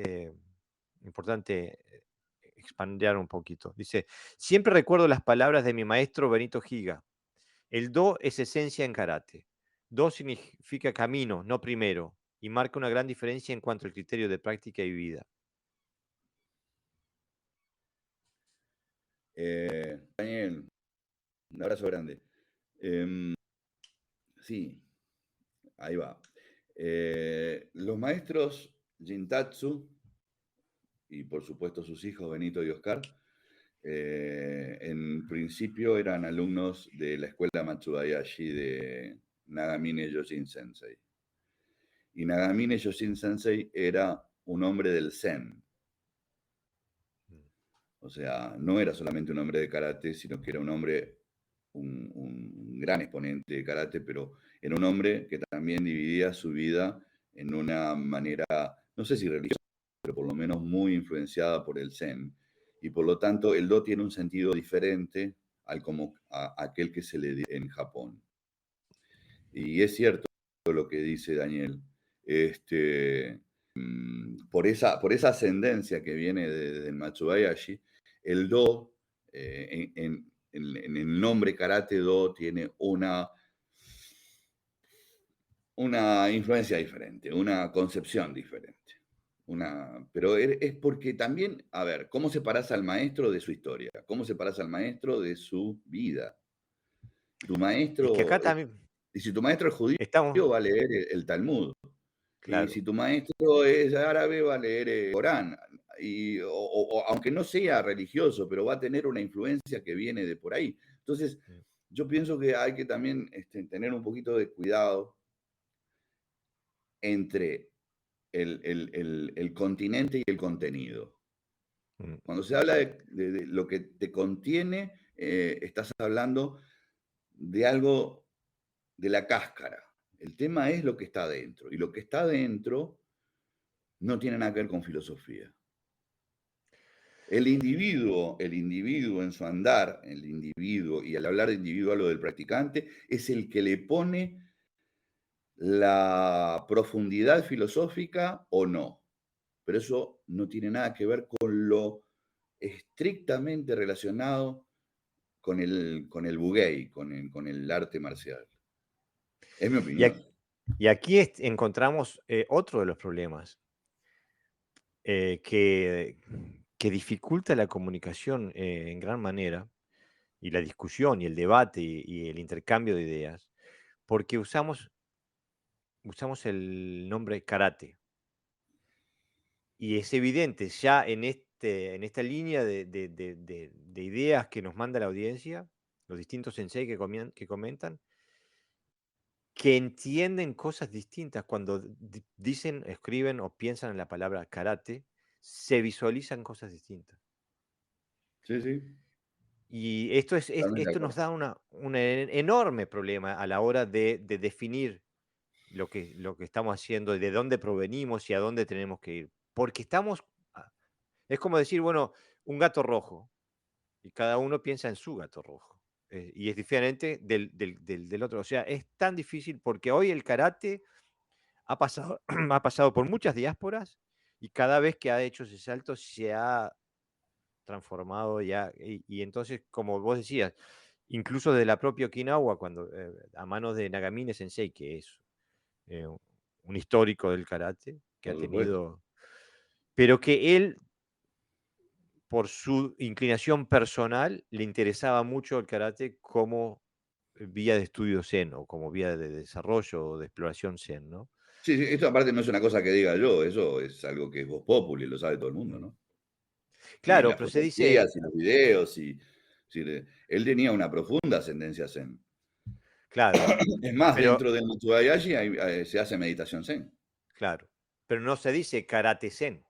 importante expandir un poquito. Dice, siempre recuerdo las palabras de mi maestro Benito Giga. El do es esencia en karate. Do significa camino, no primero, y marca una gran diferencia en cuanto al criterio de práctica y vida. Daniel, un abrazo grande. Sí, ahí va. Los maestros Jintatsu y por supuesto sus hijos Benito y Oscar, en principio eran alumnos de la escuela Matsudayashi de Nagamine Yoshin Sensei. Y Nagamine Yoshin Sensei era un hombre del Zen. O sea, no era solamente un hombre de karate, sino que era un hombre, un gran exponente de karate, pero era un hombre que también dividía su vida en una manera, no sé si religiosa, pero por lo menos muy influenciada por el Zen. Y por lo tanto, el Do tiene un sentido diferente a aquel que se le dio en Japón. Y es cierto lo que dice Daniel. Por esa ascendencia que viene del Matsudayashi, el Do, en el nombre Karate Do, tiene una influencia diferente, una concepción diferente. Pero es porque también, a ver, ¿cómo separás al maestro de su historia? ¿Cómo separás al maestro de su vida? Tu Es que maestro, acá también y si tu maestro es judío, estamos, va a leer el Talmud. Y claro. si tu maestro es árabe, va a leer el Corán. O aunque no sea religioso, pero va a tener una influencia que viene de por ahí. Entonces, Mm, yo pienso que hay que también tener un poquito de cuidado entre el continente y el contenido. mm. Cuando se habla de lo que te contiene, estás hablando de algo de la cáscara. El tema es lo que está dentro. Y lo que está dentro no tiene nada que ver con filosofía. El individuo en su andar, el individuo, y al hablar de individuo hablo del practicante, es el que le pone la profundidad filosófica o no. Pero eso no tiene nada que ver con lo estrictamente relacionado con el Bugey, con el arte marcial. Es mi Y, opinión. y aquí encontramos otro de los problemas que dificulta la comunicación en gran manera, y la discusión y el debate y el intercambio de ideas, porque usamos el nombre karate. Y es evidente ya en esta línea de ideas que nos manda la audiencia, los distintos sensei que comentan, que entienden cosas distintas cuando dicen, escriben o piensan en la palabra karate, se visualizan cosas distintas. Sí, sí, Y totalmente de esto nos acuerdo. da un enorme problema a la hora de definir lo que estamos haciendo, y de dónde provenimos y a dónde tenemos que ir. Porque es como decir, bueno, un gato rojo, y cada uno piensa en su gato rojo. Y es diferente del otro. O sea, es tan difícil porque hoy el karate ha pasado, ha pasado por muchas diásporas, y cada vez que ha hecho ese salto se ha transformado ya. Y entonces, como vos decías, incluso de la propia Okinawa, cuando a manos de Nagamine Sensei, que es eh, un histórico del karate, que ha Por supuesto. tenido, pero que él, por su inclinación personal, le interesaba mucho el karate como vía de estudio zen, o como vía de desarrollo o de exploración zen, ¿no? Sí, sí, esto aparte no es una cosa que diga yo, eso es algo que es voz populi, lo sabe todo el mundo, Mm. ¿no? Y Claro, las pero se dice, fotografías y los videos, sí, él tenía una profunda ascendencia zen. claro, Es más, pero dentro del Mitsubishi se hace meditación zen. claro, pero no se dice karate zen,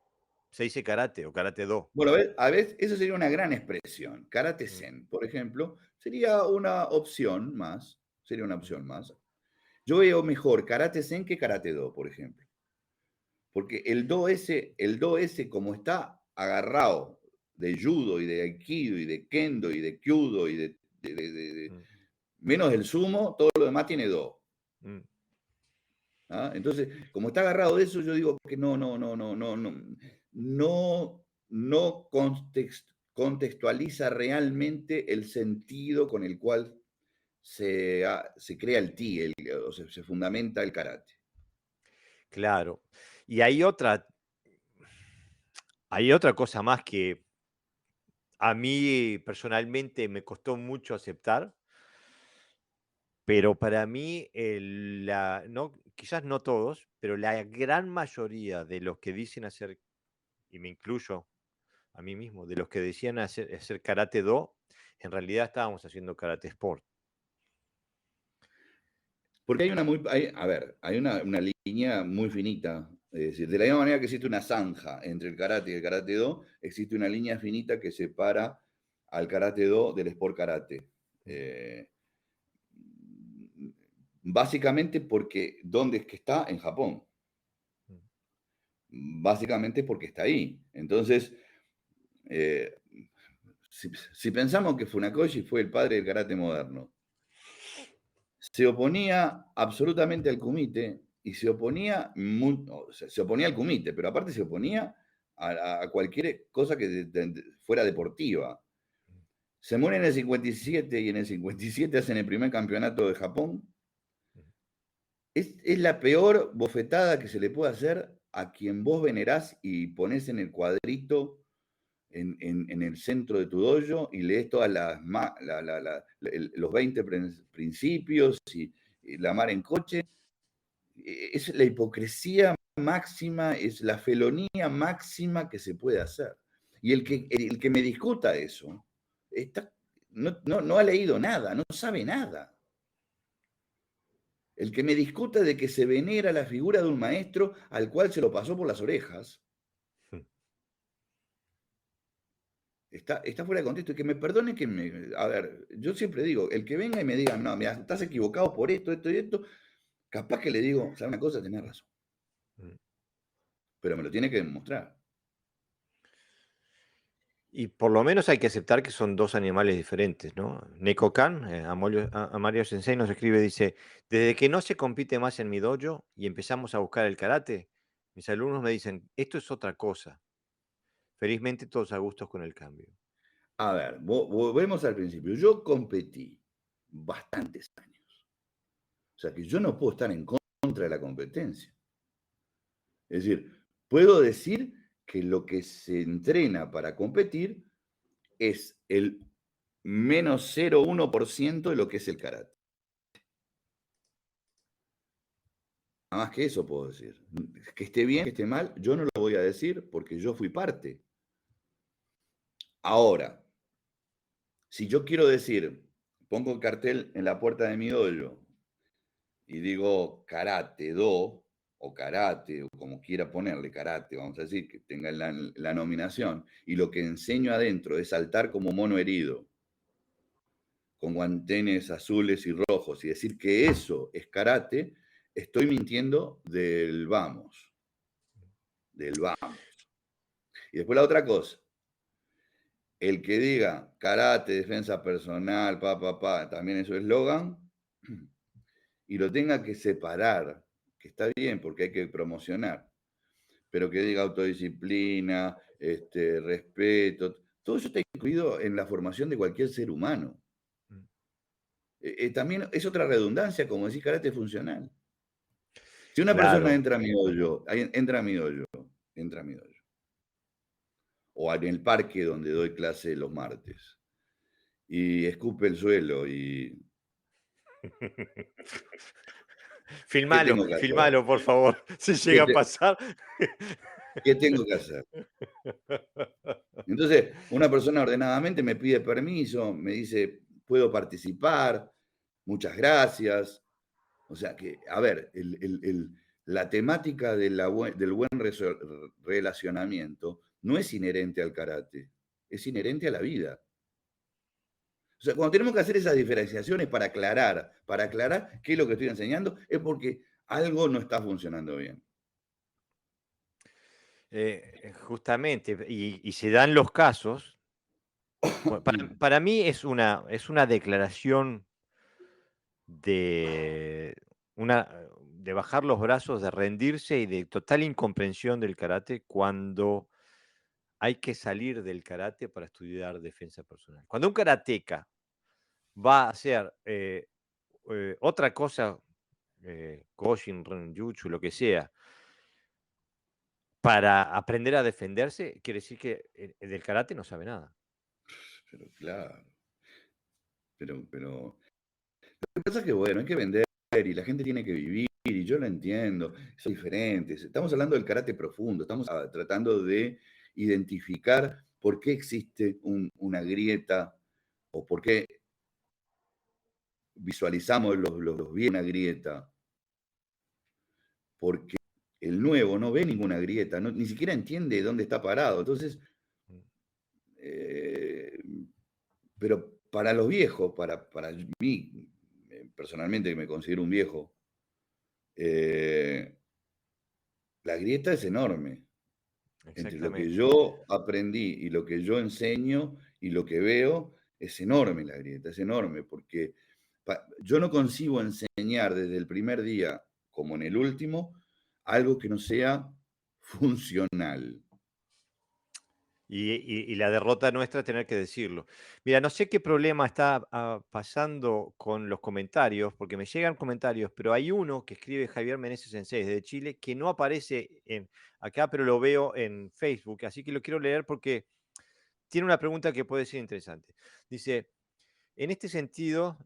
se dice karate o karate do. Bueno, a ver, eso sería una gran expresión. Karate Mm, zen, por ejemplo, sería una opción más. Sería una mm, opción más. Yo veo mejor karate zen que karate do, por ejemplo. Porque el do ese como está agarrado de judo y de aikido y de kendo y de kyudo y mm, menos el sumo, todo lo demás tiene do. mm. ¿Ah? Entonces, como está agarrado de eso, yo digo que no contextualiza realmente el sentido con el cual se crea el ti, o se fundamenta el karate. Claro. Y hay otra cosa más que a mí personalmente me costó mucho aceptar, pero para mí, no, quizás no todos, pero la gran mayoría de los que dicen hacer, y me incluyo a mí mismo, de los que decían hacer karate do, en realidad estábamos haciendo karate sport. Porque a ver, hay una línea muy finita. Es decir, de la misma manera que existe una zanja entre el karate y el karate do, existe una línea finita que separa al karate do del sport karate. Mm, Eh, básicamente porque, ¿dónde es que está? En Japón. mm. Básicamente porque está ahí. Entonces, eh, si pensamos que Funakoshi fue el padre del karate moderno, se oponía absolutamente al kumite y se oponía, o sea, se oponía al kumite, pero aparte se oponía a cualquier cosa que fuera deportiva. Se muere en el 57 y en el 57 hacen el primer campeonato de Japón. Es la peor bofetada que se le puede hacer a quien vos venerás y ponés en el cuadrito en el centro de tu dojo y lees todas los 20 principios y la mar en coche. Es la hipocresía máxima, es la felonía máxima que se puede hacer. Y el que me discuta eso, no ha leído nada, no sabe nada. El que me discuta de que se venera la figura de un maestro al cual se lo pasó por las orejas, está fuera de contexto. Y que me perdone a ver, yo siempre digo, el que venga y me diga, no, mira, estás equivocado por esto, esto y esto, capaz que le digo, ¿sabes una cosa? Tenés razón. Pero me lo tiene que demostrar. Y por lo menos hay que aceptar que son dos animales diferentes, ¿no? Neko Kan, Mario Sensei nos escribe, dice, desde que no se compite más en mi dojo y empezamos a buscar el karate, mis alumnos me dicen, esto es otra cosa. Felizmente todos a gustos con el cambio. A ver, volvemos al principio. Yo competí bastantes años. O sea que yo no puedo estar en contra de la competencia. Es decir, puedo decir que lo que se entrena para competir es el menos 0,1% de lo que es el karate. Nada más que eso puedo decir. Que esté bien, que esté mal, yo no lo voy a decir porque yo fui parte. Ahora, si yo quiero decir, pongo el cartel en la puerta de mi dojo y digo karate do, o karate, o como quiera ponerle karate, vamos a decir, que tenga la nominación, y lo que enseño adentro es saltar como mono herido, con guantenes azules y rojos, y decir que eso es karate, estoy mintiendo del vamos. Del vamos. Y después la otra cosa, el que diga karate, defensa personal, también es su eslogan, y lo tenga que separar, que está bien porque hay que promocionar, pero que diga autodisciplina, respeto, todo eso está incluido en la formación de cualquier ser humano. También es otra redundancia, como decir karate funcional. Si una persona Claro. entra a mi dojo, o en el parque donde doy clase los martes, y escupe el suelo y... ¿Qué tengo que hacer? Filmalo, por favor, si ¿Qué, llega a pasar. qué tengo que hacer? Entonces, una persona ordenadamente me pide permiso, me dice, puedo participar, muchas gracias. O sea que, a ver, la temática del buen relacionamiento no es inherente al karate, es inherente a la vida. O sea, cuando tenemos que hacer esas diferenciaciones para aclarar qué es lo que estoy enseñando, es porque algo no está funcionando bien. Justamente, y se dan los casos. Bueno, para mí es una declaración de, de bajar los brazos, de rendirse y de total incomprensión del karate cuando hay que salir del karate para estudiar defensa personal. Cuando un karateca va a hacer otra cosa, Koshin, Renjutsu, lo que sea, para aprender a defenderse, quiere decir que del karate no sabe nada. Pero claro, pero lo que pasa es que, bueno, hay que vender y la gente tiene que vivir, y yo lo entiendo, son diferentes. Estamos hablando del karate profundo, estamos tratando de identificar por qué existe una grieta o por qué visualizamos bien una grieta, porque el nuevo no ve ninguna grieta, ni siquiera entiende dónde está parado. Entonces, eh, pero para los viejos, para mí, personalmente que me considero un viejo, la grieta es enorme entre lo que Exactamente. yo aprendí y lo que yo enseño y lo que veo. Es enorme la grieta, es enorme, porque yo no concibo enseñar desde el primer día, como en el último, algo que no sea funcional. Y la derrota nuestra es tener que decirlo. Mira, no sé qué problema está pasando con los comentarios, porque me llegan comentarios, pero hay uno que escribe Javier Meneses Sensei desde Chile, que no aparece acá, pero lo veo en Facebook, así que lo quiero leer porque tiene una pregunta que puede ser interesante. Dice, en este sentido,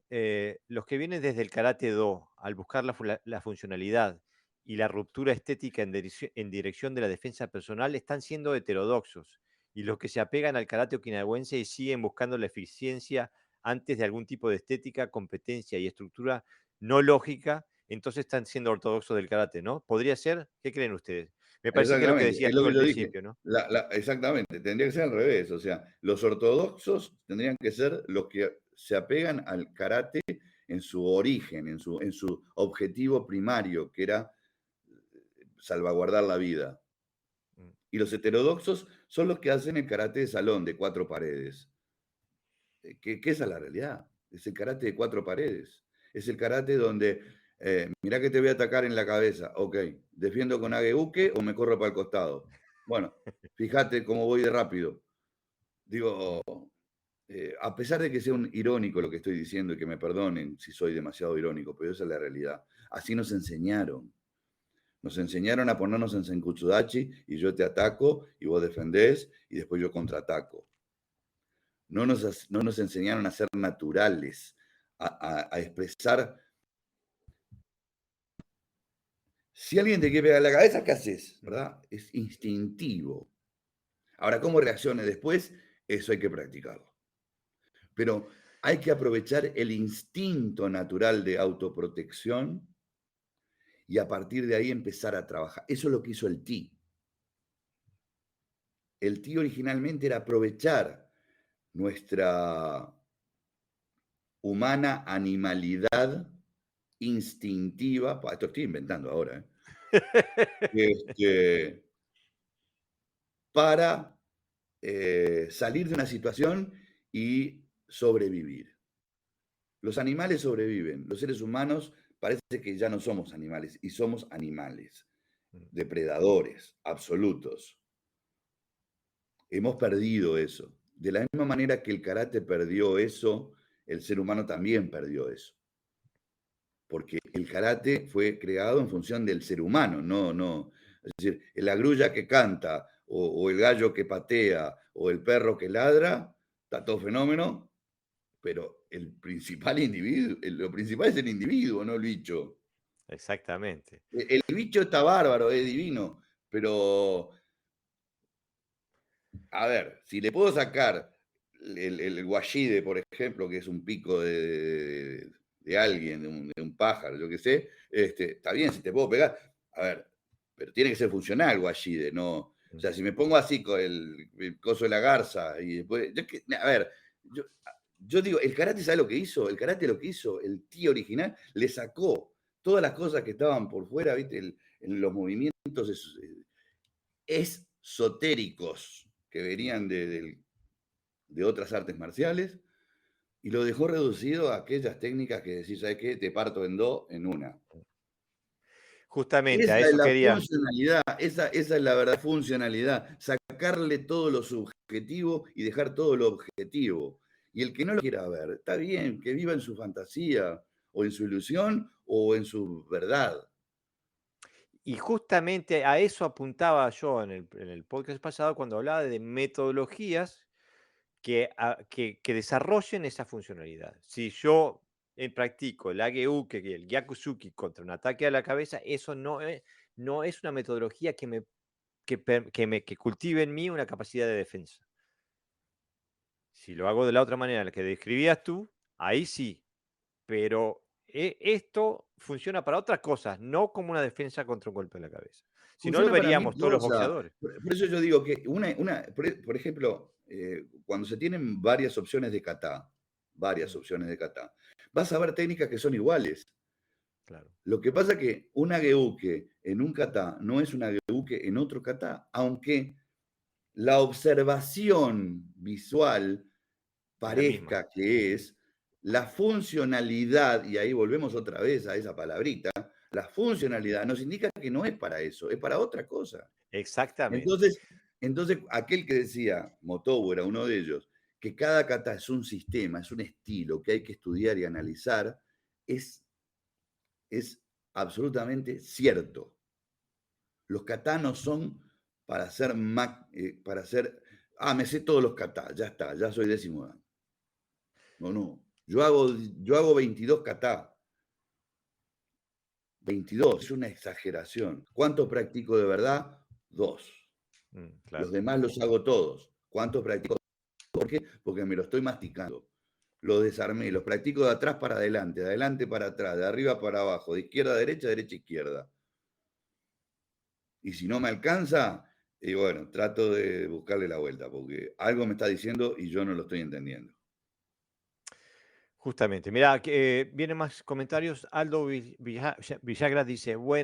los que vienen desde el Karate Do, al buscar la funcionalidad y la ruptura estética en dirección de la defensa personal están siendo heterodoxos, y los que se apegan al karate okinawense y siguen buscando la eficiencia antes de algún tipo de estética, competencia y estructura no lógica, entonces están siendo ortodoxos del karate, ¿no? ¿Podría ser? ¿Qué creen ustedes? Me parece que es lo que Exactamente, es decías lo tú que al yo dije. principio, ¿no? Exactamente, tendría que ser al revés. O sea, los ortodoxos tendrían que ser los que se apegan al karate en su origen, en su objetivo primario, que era salvaguardar la vida. Mm. Y los heterodoxos son los que hacen el karate de salón, de cuatro paredes. Que esa es la realidad. Es el karate de cuatro paredes. Es el karate donde, mirá que te voy a atacar en la cabeza. Ok, ¿defiendo con ageuke o me corro para el costado? Bueno, fíjate cómo voy de rápido. Digo, Mm. a pesar de que sea un irónico lo que estoy diciendo y que me perdonen si soy demasiado irónico, pero esa es la realidad. Así nos enseñaron. Nos enseñaron a ponernos en Senkutsudachi y yo te ataco y vos defendés y después yo contraataco. No nos enseñaron a ser naturales, a expresar. Si alguien te quiere pegar la cabeza, ¿qué haces? Mm. ¿Verdad? Es instintivo. Ahora, ¿cómo reaccione después? Eso hay que practicarlo. Pero hay que aprovechar el instinto natural de autoprotección y a partir de ahí empezar a trabajar. Eso es lo que hizo el Ti. El Ti originalmente era aprovechar nuestra humana animalidad instintiva, esto estoy inventando ahora, este, para salir de una situación y sobrevivir. Los animales sobreviven, los seres humanos parece que ya no somos animales y somos animales, Mm. depredadores absolutos. Hemos perdido eso. De la misma manera que el karate perdió eso, el ser humano también perdió eso. Porque el karate fue creado en función del ser humano, no. Es decir, la grulla que canta, o el gallo que patea, o el perro que ladra, está todo fenómeno, pero el principal individuo, lo principal es el individuo, no el bicho. Exactamente. El bicho está bárbaro, es divino, pero a ver, si le puedo sacar el guachide, por ejemplo, que es un pico de alguien, de un pájaro, yo qué sé, está bien, si te puedo pegar. A ver, pero tiene que ser funcional el guachide, no. O Mm. sea, si me pongo así con el coso de la garza y después. A ver, yo digo, el karate, ¿sabe lo que hizo? El karate lo que hizo, el tío original, le sacó todas las cosas que estaban por fuera, ¿viste? En los movimientos esotéricos que Mm. venían de otras artes marciales y lo dejó reducido a aquellas técnicas que decís, ¿sabes qué? Te parto en dos en una. Justamente, a Esa es eso la quería. funcionalidad, esa es la verdad funcionalidad, sacarle todo lo subjetivo y dejar todo lo objetivo. Y el que no lo quiera ver, está bien, que viva en su fantasía o en su ilusión o en su verdad. Y justamente a eso apuntaba yo en el podcast pasado cuando hablaba de metodologías que desarrollen esa funcionalidad. Si yo practico el Ageuke y el Gyakusuki contra un ataque a la cabeza, eso no es una metodología que cultive en mí una capacidad de defensa. Si lo hago de la otra manera, la que describías tú, ahí sí, pero esto funciona para otras cosas, no como una defensa contra un golpe en la cabeza. Si no, lo Funciona para mil veríamos todos los cosas. boxeadores. Por eso yo digo que por ejemplo, cuando se tienen varias opciones de kata, varias Mm. opciones de kata, vas a ver técnicas que son iguales. Claro. Lo que pasa es que una geuke en un kata no es una geuke en otro kata, aunque la observación visual Es la misma. parezca que es la funcionalidad, y ahí volvemos otra vez a esa palabrita, la funcionalidad nos indica que no es para eso, es para otra cosa. Exactamente. Entonces, aquel que decía, Motobu era uno de ellos, que cada kata es un sistema, es un estilo que hay que estudiar y analizar, es absolutamente cierto. Los kata no son para hacer, me sé todos los kata, ya está, ya soy décimo dan. No. Yo hago 22 kata. 22, es una exageración. ¿Cuántos practico de verdad? 2. Los Claro. demás los hago todos. ¿Cuántos practico? ¿Por qué? Porque me lo estoy masticando. Los desarmé, los practico de atrás para adelante, de adelante para atrás, de arriba para abajo, de izquierda a derecha, derecha a izquierda. Y si no me alcanza, y bueno, trato de buscarle la vuelta, porque algo me está diciendo y yo no lo estoy entendiendo. Justamente. Mira, que vienen más comentarios. Aldo Villagra dice, muy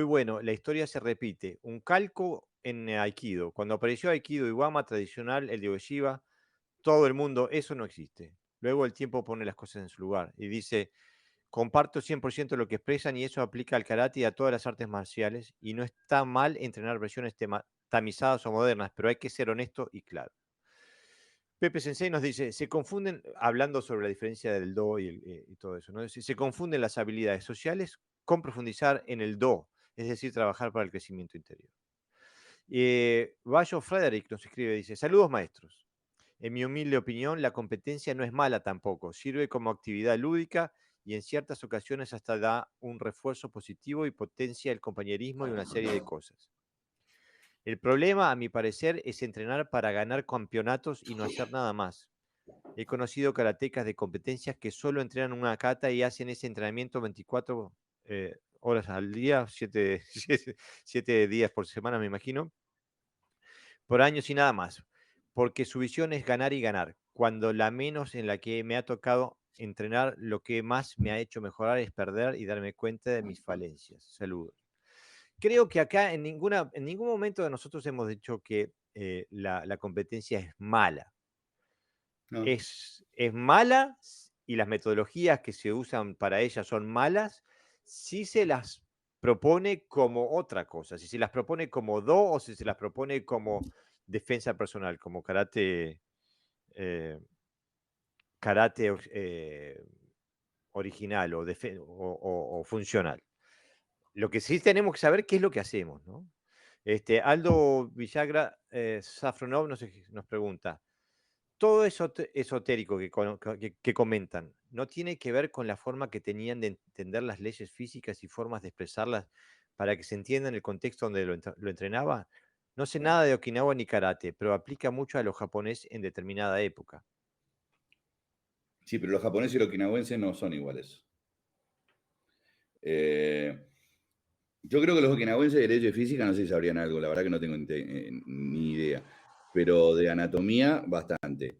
bueno, la historia se repite. Un calco en Aikido. Cuando apareció Aikido Iwama tradicional, el de Ueshiba, todo el mundo, eso no existe. Luego el tiempo pone las cosas en su lugar y dice, comparto 100% lo que expresan y eso aplica al karate y a todas las artes marciales y no está mal entrenar versiones tamizadas o modernas, pero hay que ser honesto y claro. Pepe Sensei nos dice, se confunden, hablando sobre la diferencia del do y todo eso, ¿no? Se confunden las habilidades sociales con profundizar en el do, es decir, trabajar para el crecimiento interior. Bayo Frederick nos escribe, dice, saludos maestros. En mi humilde opinión, la competencia no es mala tampoco, sirve como actividad lúdica y en ciertas ocasiones hasta da un refuerzo positivo y potencia el compañerismo y una serie de cosas. El problema, a mi parecer, es entrenar para ganar campeonatos y no hacer nada más. He conocido karatecas de competencias que solo entrenan una kata y hacen ese entrenamiento 24 horas al día, 7 días por semana, me imagino, por años y nada más, porque su visión es ganar y ganar, cuando la menos en la que me ha tocado entrenar, lo que más me ha hecho mejorar es perder y darme cuenta de mis falencias. Saludos. Creo que acá en ningún momento de nosotros hemos dicho que la competencia es mala. No, Es mala y las metodologías que se usan para ella son malas si se las propone como otra cosa, si se las propone como do o si se las propone como defensa personal, como eh, karate original o funcional. Lo que sí tenemos que saber qué es lo que hacemos, ¿no? Aldo Villagra Safronov nos pregunta, todo eso esotérico que comentan, ¿no tiene que ver con la forma que tenían de entender las leyes físicas y formas de expresarlas para que se entienda en el contexto donde lo entrenaba? No sé nada de Okinawa ni karate, pero aplica mucho a lo japonés en determinada época. sí, pero los japoneses y los okinawenses no son iguales. Eh, yo creo que los okinawenses de leyes física no sé si sabrían algo, la verdad que no tengo ni idea, pero de anatomía bastante.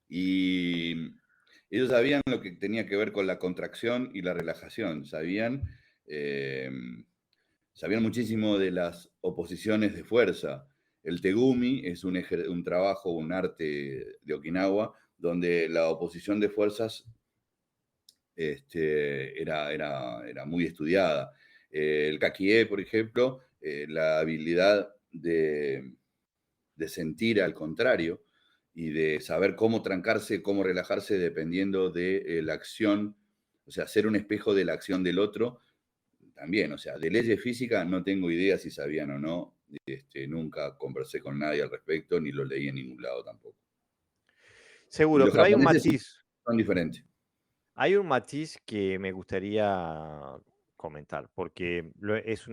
Y ellos sabían lo que tenía que ver con la contracción y la relajación, eh, sabían muchísimo de las oposiciones de fuerza. El tegumi es un trabajo, un arte de Okinawa, donde la oposición de fuerzas era muy estudiada. El kakie, por ejemplo, la habilidad de sentir al contrario y de saber cómo trancarse, cómo relajarse dependiendo de la acción, o sea, ser un espejo de la acción del otro, también, o sea, de leyes físicas no tengo idea si sabían o no, nunca conversé con nadie al respecto, ni lo leí en ningún lado tampoco. Y Seguro, los pero japoneses sí son diferentes. hay un matiz que me gustaría comentar, porque es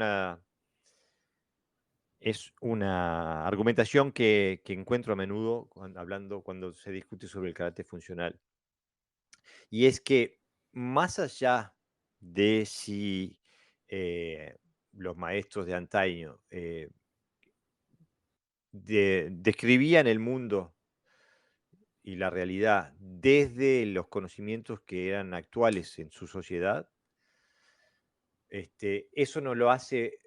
una argumentación que encuentro a menudo cuando se discute sobre el carácter funcional. Y es que más allá de si los maestros de antaño describían el mundo y la realidad desde los conocimientos que eran actuales en su sociedad, eso no lo hace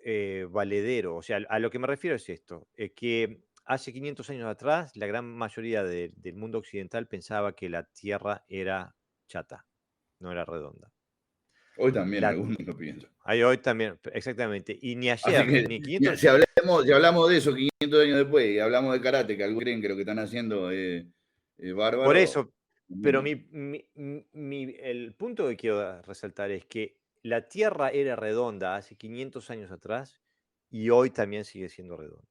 valedero. O sea, a lo que me refiero es esto, que hace 500 años atrás la gran mayoría del mundo occidental pensaba que la Tierra era chata, no era redonda. Hoy también La, algunos lo piensan. hoy también, exactamente. Y ni Así ayer, que ni mira, 500. si hablamos de eso 500 años después y hablamos de karate, que algunos creen que lo que están haciendo es Por bárbaro, eso, pero también. el punto que quiero resaltar es que la Tierra era redonda hace 500 años atrás y hoy también sigue siendo redonda.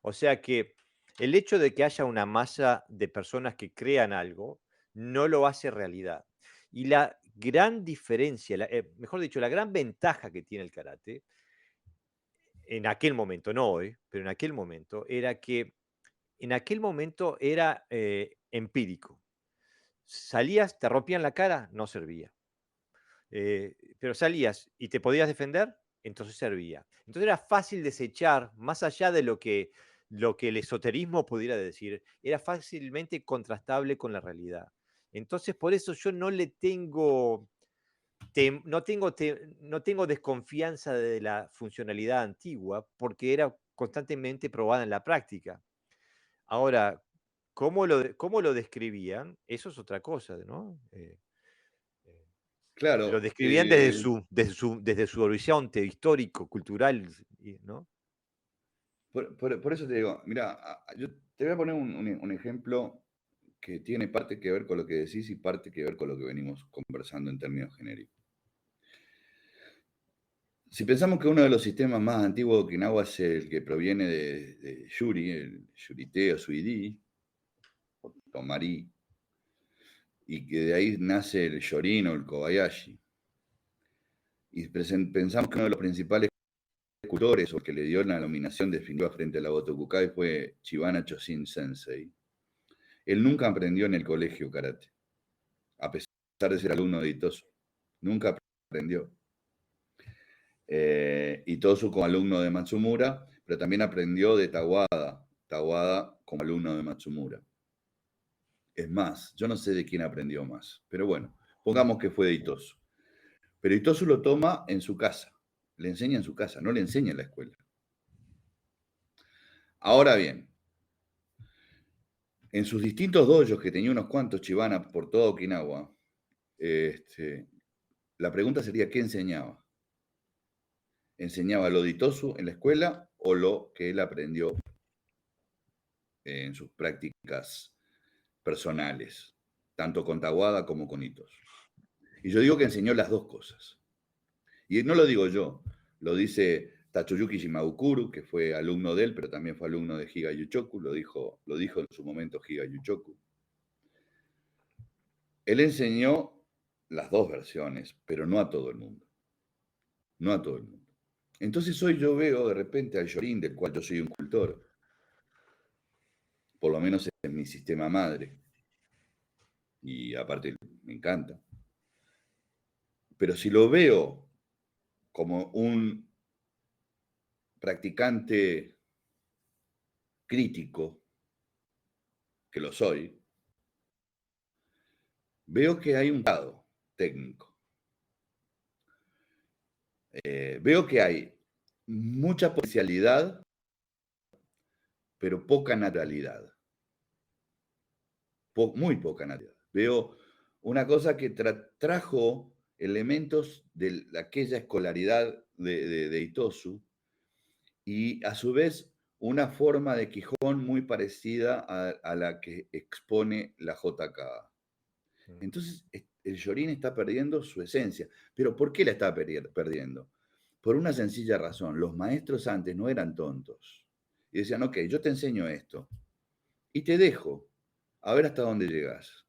O sea que el hecho de que haya una masa de personas que crean algo no lo hace realidad. Y gran diferencia, mejor dicho, la gran ventaja que tiene el karate, en aquel momento, no hoy, pero en aquel momento, era que en aquel momento era empírico. Salías, te rompían la cara, no servía. Pero salías y te podías defender, entonces servía. Entonces era fácil desechar, más allá de lo que el esoterismo pudiera decir, era fácilmente contrastable con la realidad. Entonces, por eso yo no le tengo, no tengo desconfianza de la funcionalidad antigua, porque era constantemente probada en la práctica. Ahora, cómo lo describían? Eso es otra cosa, ¿no? Eh, lo Claro, describían desde su horizonte histórico, cultural, ¿no? por eso te digo, mira, yo te voy a poner un ejemplo que tiene parte que ver con lo que decís y parte que ver con lo que venimos conversando en términos genéricos. Si pensamos que uno de los sistemas más antiguos de Okinawa es el que proviene de Yuri, el Yurite o Suidi, o Tomari, y que de ahí nace el Shorin o el Kobayashi, y pensamos que uno de los principales escultores o el que le dio la nominación definitiva frente a la Botokukai fue Chibana Chosin Sensei. Él nunca aprendió en el colegio karate, a pesar de ser alumno de Itosu. Nunca aprendió. Itosu como alumno de Matsumura, pero también aprendió de Tawada. Tawada como alumno de Matsumura. Es más, yo no sé de quién aprendió más, pero bueno, pongamos que fue de Itosu. Pero Itosu lo toma en su casa, le enseña en su casa, no le enseña en la escuela. Ahora bien, en sus distintos dojos, que tenía unos cuantos chibanas por toda Okinawa, la pregunta sería, ¿qué enseñaba? ¿Enseñaba lo de Itosu en la escuela o lo que él aprendió en sus prácticas personales, tanto con Tawada como con Itosu? Y yo digo que enseñó las dos cosas. Y no lo digo yo, lo dice Tatsuyuki Shimabukuro, que fue alumno de él, pero también fue alumno de Higa Yuchoku, lo dijo en su momento Higa Yuchoku. Él enseñó las dos versiones, pero no a todo el mundo. No a todo el mundo. Entonces hoy yo veo de repente al Yorin, del cual yo soy un cultor, por lo menos en mi sistema madre, y aparte me encanta. Pero si lo veo como un practicante crítico, que lo soy, veo que hay un lado técnico. Veo que hay mucha potencialidad, pero poca naturalidad. Muy poca naturalidad. Veo una cosa que trajo elementos de aquella escolaridad de Itosu y a su vez una forma de Quijón muy parecida a la que expone la JK. Entonces el Yorin está perdiendo su esencia. ¿Pero por qué la está perdiendo? Por una sencilla razón. Los maestros antes no eran tontos. Y decían, ok, yo te enseño esto y te dejo a ver hasta dónde llegas.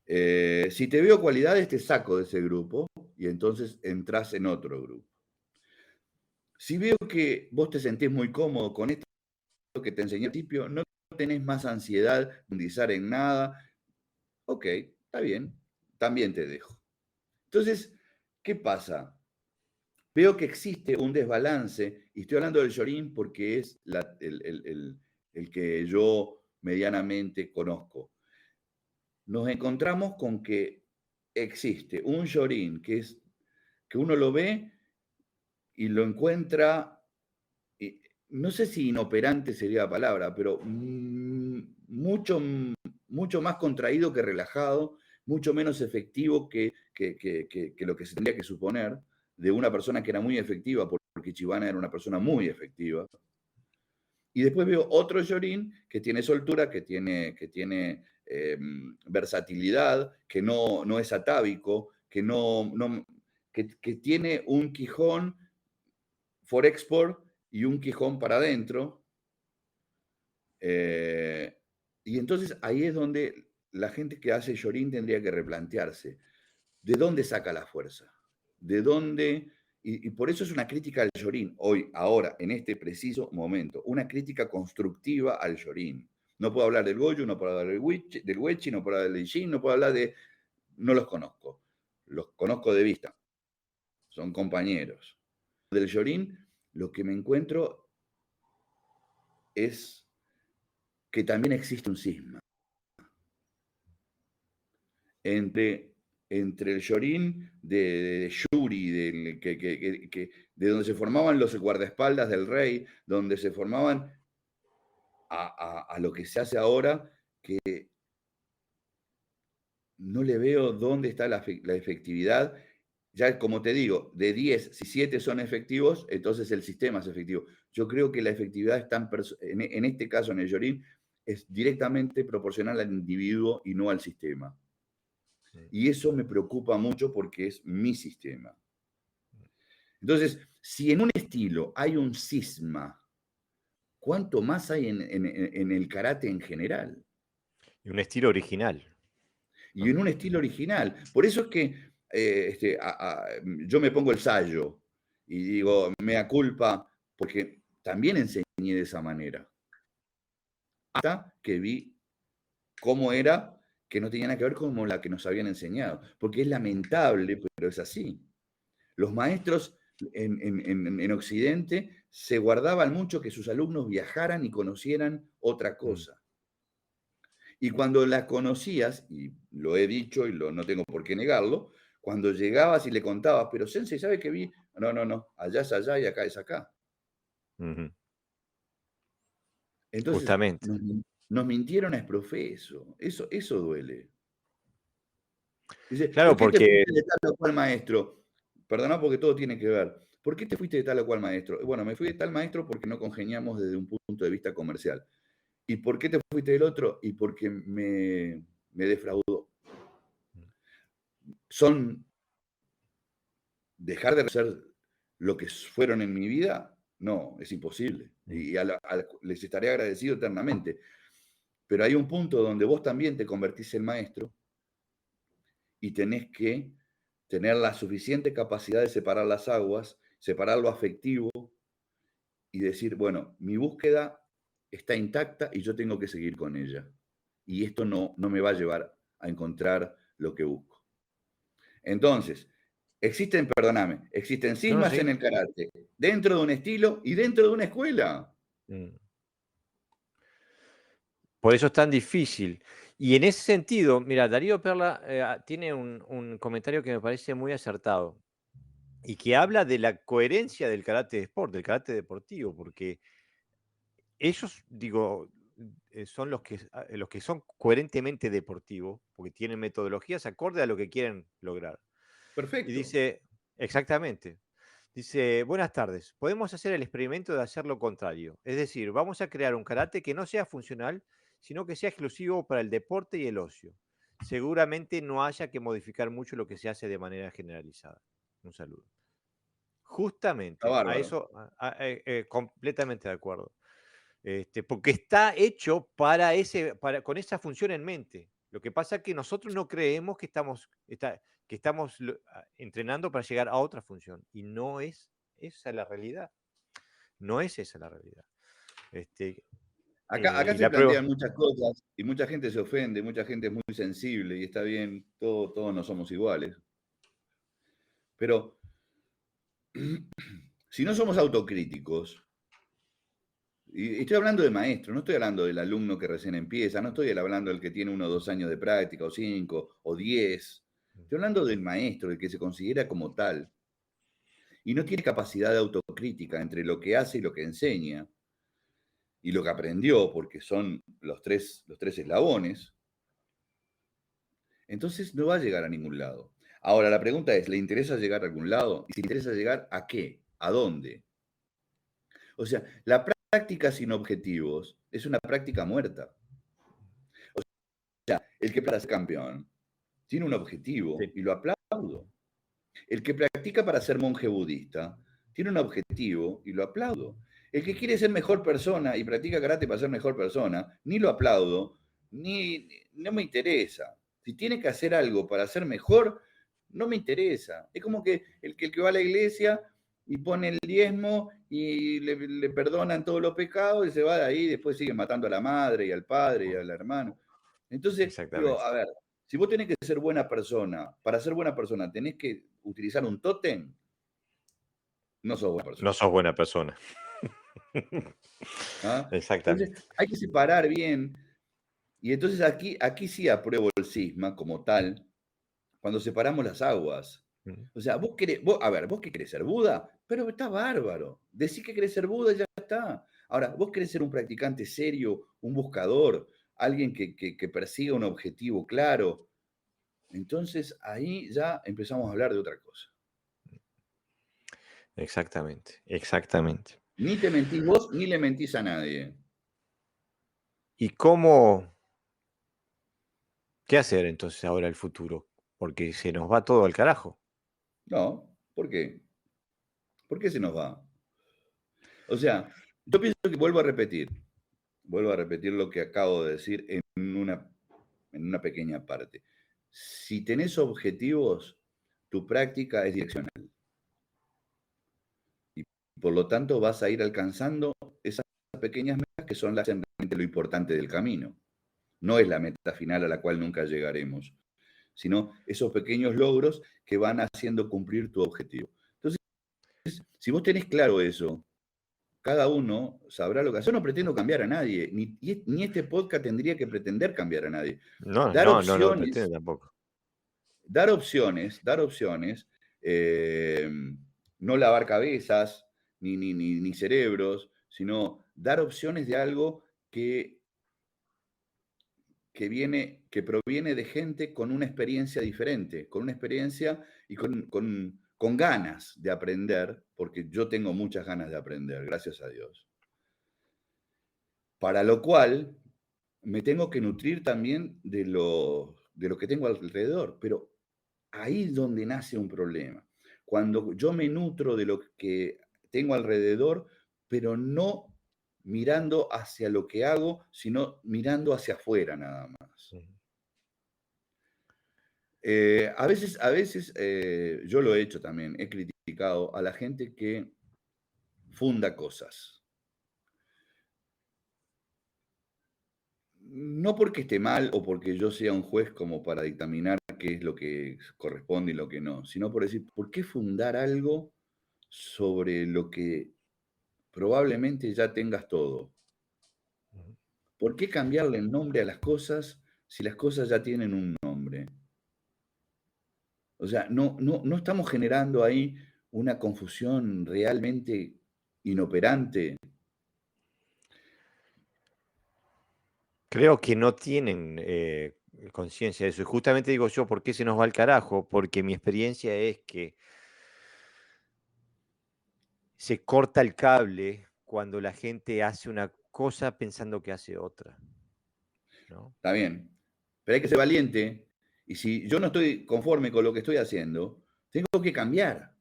Si te veo cualidades, te saco de ese grupo y entonces entras en otro grupo. Si veo que vos te sentís muy cómodo con esto que te enseñé al principio, no tenés más ansiedad de profundizar en nada, ok, está bien, también te dejo. Entonces, ¿qué pasa? Veo que existe un desbalance, y estoy hablando del Yorin porque es el que yo medianamente conozco. Nos encontramos con que existe un Yorin que uno lo ve y lo encuentra, no sé si inoperante sería la palabra, pero mucho, mucho más contraído que relajado, mucho menos efectivo que lo que se tendría que suponer de una persona que era muy efectiva, porque Chibana era una persona muy efectiva. Y después veo otro Yorin que tiene soltura, que tiene versatilidad, que no es atávico, que tiene un Quijón for export y un Quijón para adentro. Y entonces ahí es donde la gente que hace Yorin tendría que replantearse, ¿de dónde saca la fuerza? ¿De dónde? Y por eso es una crítica al Yorin, hoy, ahora, en este preciso momento, una crítica constructiva al Yorin. No puedo hablar del Goju, no puedo hablar del Wechi, no puedo hablar del Jin, no puedo hablar de... No los conozco de vista, son compañeros. Del Yorin, lo que me encuentro es que también existe un cisma entre el Yorin de Yuri, de donde se formaban los guardaespaldas del rey, donde se formaban a lo que se hace ahora, que no le veo dónde está la efectividad. Ya, como te digo, de 10, si 7 son efectivos, entonces el sistema es efectivo. Yo creo que la efectividad está en este caso, en el Yorin, es directamente proporcional al individuo y no al sistema. Y eso me preocupa mucho porque es mi sistema. Entonces, si en un estilo hay un cisma, ¿cuánto más hay en el karate en general? Y un estilo original. Y en un estilo original. Por eso es que yo me pongo el sayo y digo, mea culpa, porque también enseñé de esa manera. Hasta que vi cómo era, que no tenía nada que ver con la que nos habían enseñado. Porque es lamentable, pero es así. Los maestros en Occidente se guardaban mucho que sus alumnos viajaran y conocieran otra cosa. Y cuando las conocías, y lo he dicho y no tengo por qué negarlo, cuando llegabas y le contabas, pero Sensei, ¿sabe qué vi? No, allá es allá y acá es acá. Entonces, Justamente. nos mintieron a exprofeso. Eso duele. Dice, Claro, ¿por qué te porque fuiste de tal o cual maestro? Perdona porque todo tiene que ver. ¿Por qué te fuiste de tal o cual maestro? Bueno, me fui de tal maestro porque no congeniamos desde un punto de vista comercial. ¿Y por qué te fuiste del otro? Y porque me defraudó. Son dejar de ser lo que fueron en mi vida, no, es imposible. Y les estaré agradecido eternamente. Pero hay un punto donde vos también te convertís en maestro y tenés que tener la suficiente capacidad de separar las aguas, separar lo afectivo y decir, bueno, mi búsqueda está intacta y yo tengo que seguir con ella. Y esto no me va a llevar a encontrar lo que busco. Entonces, existen no, no, cismas en sí. el karate, dentro de un estilo y dentro de una escuela. Por eso es tan difícil. Y en ese sentido, mira, Darío Perla tiene un comentario que me parece muy acertado y que habla de la coherencia del karate de sport, del karate deportivo, porque ellos, digo, son los que son coherentemente deportivos, porque tienen metodologías acorde a lo que quieren lograr. Y Perfecto. dice, exactamente, dice, buenas tardes, podemos hacer el experimento de hacer lo contrario. Es decir, vamos a crear un karate que no sea funcional, sino que sea exclusivo para el deporte y el ocio. Seguramente no haya que modificar mucho lo que se hace de manera generalizada. Un saludo. Está Justamente, a bárbaro. eso completamente de acuerdo. Porque está hecho con esa función en mente. Lo que pasa es que nosotros no creemos que estamos entrenando para llegar a otra función. Y no es esa la realidad. No es esa la realidad. Acá Y se la prueba. plantean muchas cosas y mucha gente se ofende, mucha gente es muy sensible y está bien, todos no somos iguales. Pero si no somos autocríticos, y estoy hablando de maestro, no estoy hablando del alumno que recién empieza, no estoy hablando del que tiene 1 o 2 años de práctica, o 5, o 10. Estoy hablando del maestro, del que se considera como tal, y no tiene capacidad de autocrítica entre lo que hace y lo que enseña, y lo que aprendió, porque son los tres eslabones, entonces no va a llegar a ningún lado. Ahora, la pregunta es, ¿le interesa llegar a algún lado? ¿Y si interesa llegar a qué? ¿A dónde? O sea, la práctica sin objetivos es una práctica muerta. O sea, el que para ser campeón tiene un objetivo Sí. y lo aplaudo. El que practica para ser monje budista tiene un objetivo y lo aplaudo. El que quiere ser mejor persona y practica karate para ser mejor persona, ni lo aplaudo, no me interesa. Si tiene que hacer algo para ser mejor, no me interesa. Es como que el que va a la iglesia y pone el diezmo y le perdonan todos los pecados y se va de ahí y después sigue matando a la madre y al padre y al hermano. Entonces, digo, Exactamente. a ver, si vos tenés que ser buena persona, para ser buena persona tenés que utilizar un tótem, no sos buena No persona. sos buena persona. ¿Ah? Entonces, Exactamente. hay que separar bien. Y entonces aquí sí apruebo el cisma como tal, cuando separamos las aguas. Mm. O sea, a ver, vos qué querés ser Buda, pero está bárbaro. Decí que querés ser Buda y ya está. Ahora, vos querés ser un practicante serio, un buscador, alguien que persiga un objetivo claro. Entonces ahí ya empezamos a hablar de otra cosa. Exactamente, exactamente. Ni te mentís vos, ni le mentís a nadie. ¿Y cómo, qué hacer entonces ahora el futuro? Porque se nos va todo al carajo. No, ¿por qué? ¿Por qué se nos va? O sea, yo pienso que vuelvo a repetir lo que acabo de decir en una pequeña parte. Si tenés objetivos, tu práctica es direccional. Y por lo tanto vas a ir alcanzando esas pequeñas metas que son realmente lo importante del camino. No es la meta final a la cual nunca llegaremos, sino esos pequeños logros que van haciendo cumplir tu objetivo. Entonces, si vos tenés claro eso, cada uno sabrá lo que hace. Yo no pretendo cambiar a nadie, ni este podcast tendría que pretender cambiar a nadie. No, Dar no, no lo pretende opciones, tampoco. dar opciones, eh, no lavar cabezas ni cerebros, sino dar opciones de algo que proviene de gente con una experiencia diferente, con una experiencia y con ganas de aprender, porque yo tengo muchas ganas de aprender, gracias a Dios. Para lo cual me tengo que nutrir también de lo que tengo alrededor, pero ahí es donde nace un problema. Cuando yo me nutro de lo que tengo alrededor, pero no mirando hacia lo que hago, sino mirando hacia afuera nada más. Ujú. A veces yo lo he hecho también, he criticado a la gente que funda cosas. No porque esté mal o porque yo sea un juez como para dictaminar qué es lo que corresponde y lo que no, sino por decir, ¿por qué fundar algo sobre lo que probablemente ya tengas todo? Ujú. ¿Por qué cambiarle el nombre a las cosas si las cosas ya tienen un nombre? O sea, no estamos generando ahí una confusión realmente inoperante. Creo que no tienen conciencia de eso. Y justamente digo yo, ¿por qué se nos va al carajo? Porque mi experiencia es que se corta el cable cuando la gente hace una cosa pensando que hace otra, ¿no? Está bien, pero hay que ser valiente y si yo no estoy conforme con lo que estoy haciendo, tengo que cambiar.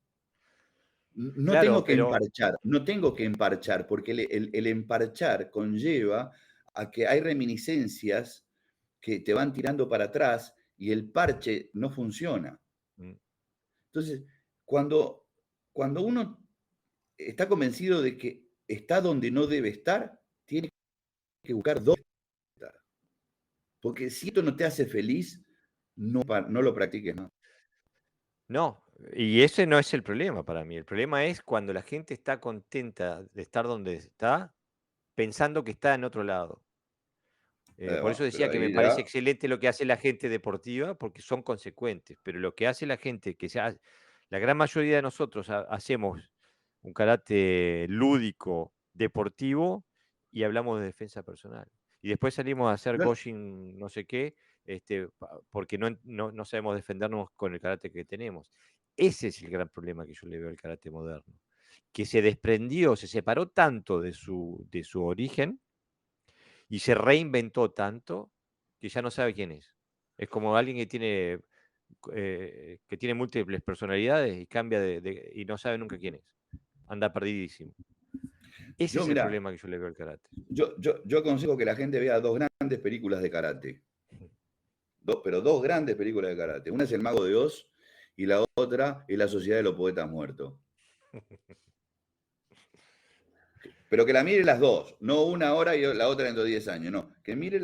No Claro, tengo que pero emparchar, no tengo que emparchar, porque el emparchar conlleva a que hay reminiscencias que te van tirando para atrás y el parche no funciona. mm, Entonces, cuando uno está convencido de que está donde no debe estar, tiene que buscar dónde estar. Porque si esto no te hace feliz, no lo practiques más. no, y ese no es el problema para mí. El problema es cuando la gente está contenta de estar donde está, pensando que está en otro lado. Por eso Pero decía que me ahí parece ya, excelente lo que hace la gente deportiva, porque son consecuentes, pero lo que hace la gente, la gran mayoría de nosotros hacemos un karate lúdico, deportivo, y hablamos de defensa personal. Y después salimos a hacer claro, Goshin no sé qué, porque no sabemos defendernos con el karate que tenemos. Ese es el gran problema que yo le veo al karate moderno, que se desprendió, se separó tanto de su origen y se reinventó tanto que ya no sabe quién es. Es como alguien que tiene múltiples personalidades y cambia y no sabe nunca quién es. Anda perdidísimo. Ese yo es el mira, problema que yo le veo al karate. yo aconsejo que la gente vea dos grandes grandes películas de karate. Pero dos grandes películas de karate. Una es El Mago de Oz y la otra es La Sociedad de los Poetas Muertos. Pero que la mire las dos, no una hora y la otra dentro de 10 años, no. Que mire,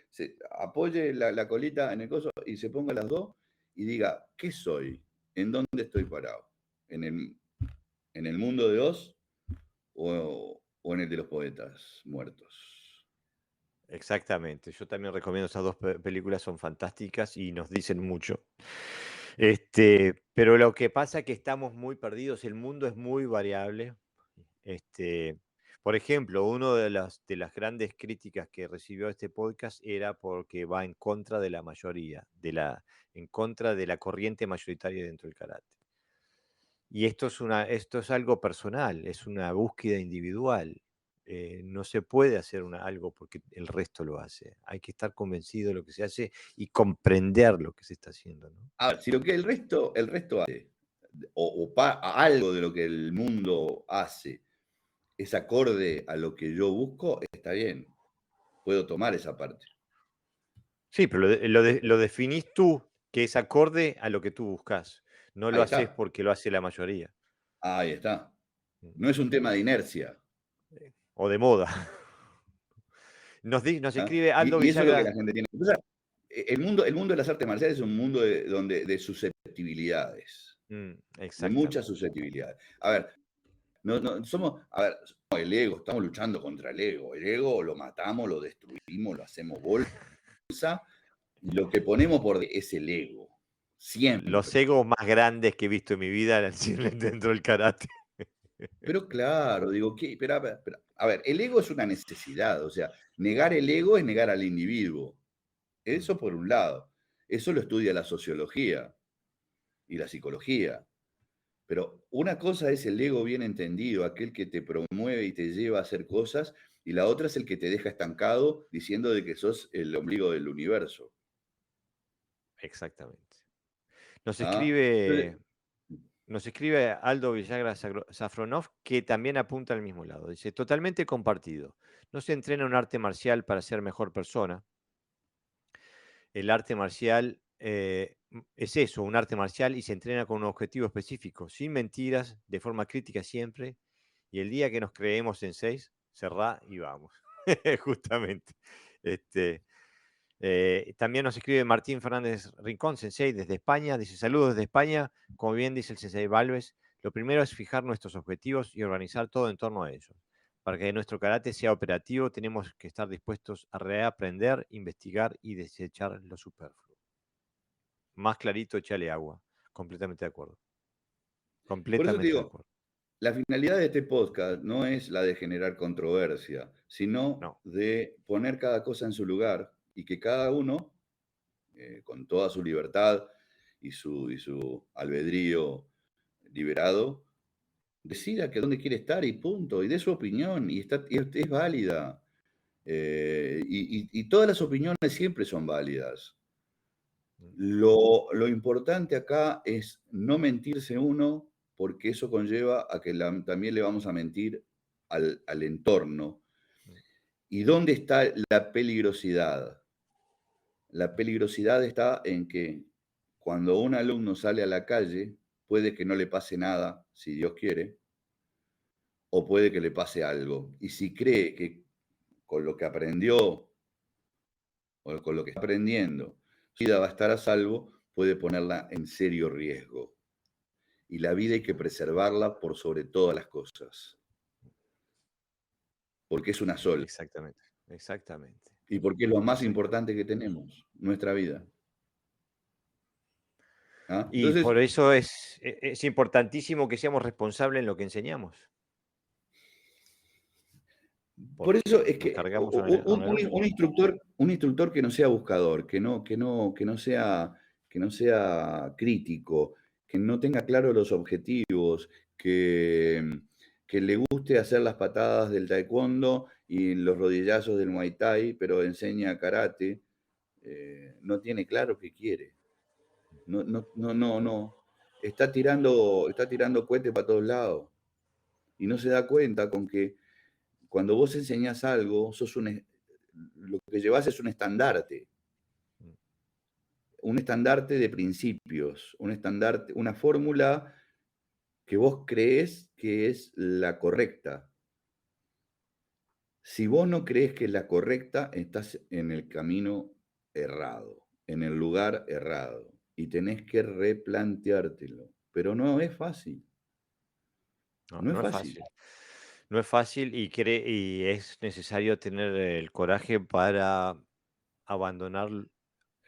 se apoye la colita en el coso y se ponga las dos y diga, ¿qué soy? ¿En dónde estoy parado? ¿En el mundo de Oz o en el de los poetas muertos? Exactamente. Yo también recomiendo esas dos películas, son fantásticas y nos dicen mucho. Pero lo que pasa es que estamos muy perdidos, el mundo es muy variable. Por ejemplo, una de las grandes críticas que recibió este podcast era porque va en contra de la mayoría, en contra de la corriente mayoritaria dentro del karate. Y esto es algo personal, es una búsqueda individual. No se puede hacer algo porque el resto lo hace. Hay que estar convencido de lo que se hace y comprender lo que se está haciendo, ¿no? A ver, si lo que el resto hace, algo de lo que el mundo hace, es acorde a lo que yo busco, está bien. Puedo tomar esa parte. Sí, pero lo definís tú, que es acorde a lo que tú buscas. No lo Ahí haces está. porque lo hace la mayoría. Ahí está. Mm. No es un tema de inercia. O de moda. Nos ¿Ah? escribe Aldo Y eso es lo que Villagra. la gente tiene. Entonces, el mundo de las artes marciales es un mundo de susceptibilidades, de muchas Exactamente. susceptibilidades. A ver, a ver, somos el ego, estamos luchando contra el ego. El ego lo matamos, lo destruimos, lo hacemos bolsa, y lo que ponemos es el ego. Los Siempre. egos más grandes que he visto en mi vida eran siempre dentro del karate. Pero claro, digo, ¿qué? Pero, a ver, el ego es una necesidad, o sea, negar el ego es negar al individuo. Eso por un lado. Eso lo estudia la sociología y la psicología. Pero una cosa es el ego bien entendido, aquel que te promueve y te lleva a hacer cosas, y la otra es el que te deja estancado diciendo de que sos el ombligo del universo. Exactamente. Nos ¿Ah? Entonces, escribe, nos escribe Aldo Villagra Safronov, que también apunta al mismo lado. Dice, totalmente compartido. No se entrena un arte marcial para ser mejor persona. El arte marcial es eso, un arte marcial y se entrena con un objetivo específico, sin mentiras, de forma crítica siempre. Y el día que nos creemos en seis, cerrá y vamos. Justamente. Este, También nos escribe Martín Fernández Rincón, Sensei, desde España. Dice, saludos desde España. Como bien dice el Sensei Valves, lo primero es fijar nuestros objetivos y organizar todo en torno a ellos. Para que nuestro karate sea operativo, tenemos que estar dispuestos a reaprender, investigar y desechar lo superfluo. Más clarito, échale agua. Completamente de acuerdo. por eso te Completamente de digo, acuerdo. la finalidad de este podcast no es la de generar controversia, sino No, de poner cada cosa en su lugar y que cada uno, con toda su libertad y su albedrío liberado, decida que dónde quiere estar y punto, y dé su opinión, y es válida. Y todas las opiniones siempre son válidas. Lo importante acá es no mentirse uno, porque eso conlleva a que también le vamos a mentir al entorno. ¿Y dónde está la peligrosidad? La peligrosidad está en que cuando un alumno sale a la calle, puede que no le pase nada, si Dios quiere, o puede que le pase algo. Y si cree que con lo que aprendió o con lo que está aprendiendo, su vida va a estar a salvo, puede ponerla en serio riesgo. Y la vida hay que preservarla por sobre todas las cosas, porque es una sola exactamente, exactamente, y porque es lo más exactamente. importante que tenemos, nuestra vida. ¿Ah? Y Entonces, por eso es importantísimo que seamos responsables en lo que enseñamos, por eso porque es nos que cargamos a un alumno. un instructor que no sea buscador, que no sea crítico, que no tenga claro los objetivos, que le guste hacer las patadas del taekwondo y los rodillazos del muay thai, pero enseña karate, no tiene claro qué quiere. No, no, no, no, no. Está tirando cohetes para todos lados y no se da cuenta con que cuando vos enseñás algo, lo que llevas es un estandarte de principios, un estandarte, una fórmula que vos crees que es la correcta. Si vos no crees que es la correcta, estás en el camino errado, en el lugar errado, y tenés que replanteártelo. Pero no es fácil, No, no es no es fácil. fácil. No es fácil y es necesario tener el coraje para abandonar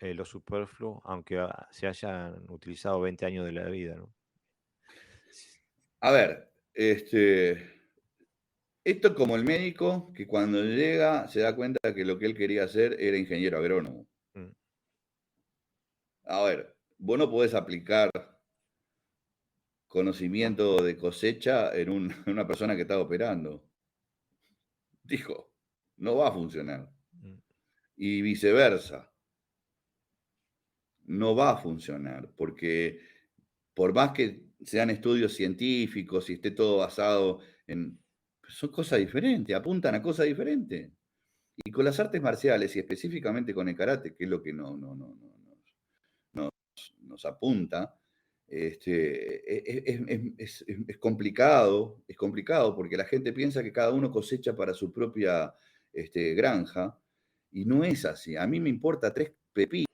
lo superfluo, aunque se hayan utilizado 20 años de la vida, ¿no? S- A ver, esto es como el médico que cuando llega se da cuenta que lo que él quería hacer era ingeniero agrónomo. mm, A ver, vos no podés aplicar conocimiento de cosecha en en una persona que está operando. Dijo, no va a funcionar. mm, Y viceversa, no va a funcionar, porque por más que sean estudios científicos y esté todo basado en... Son cosas diferentes, apuntan a cosas diferentes. Y con las artes marciales y específicamente con el karate, que es lo que nos apunta, es complicado porque la gente piensa que cada uno cosecha para su propia granja y no es así. A mí me importa tres pepinos.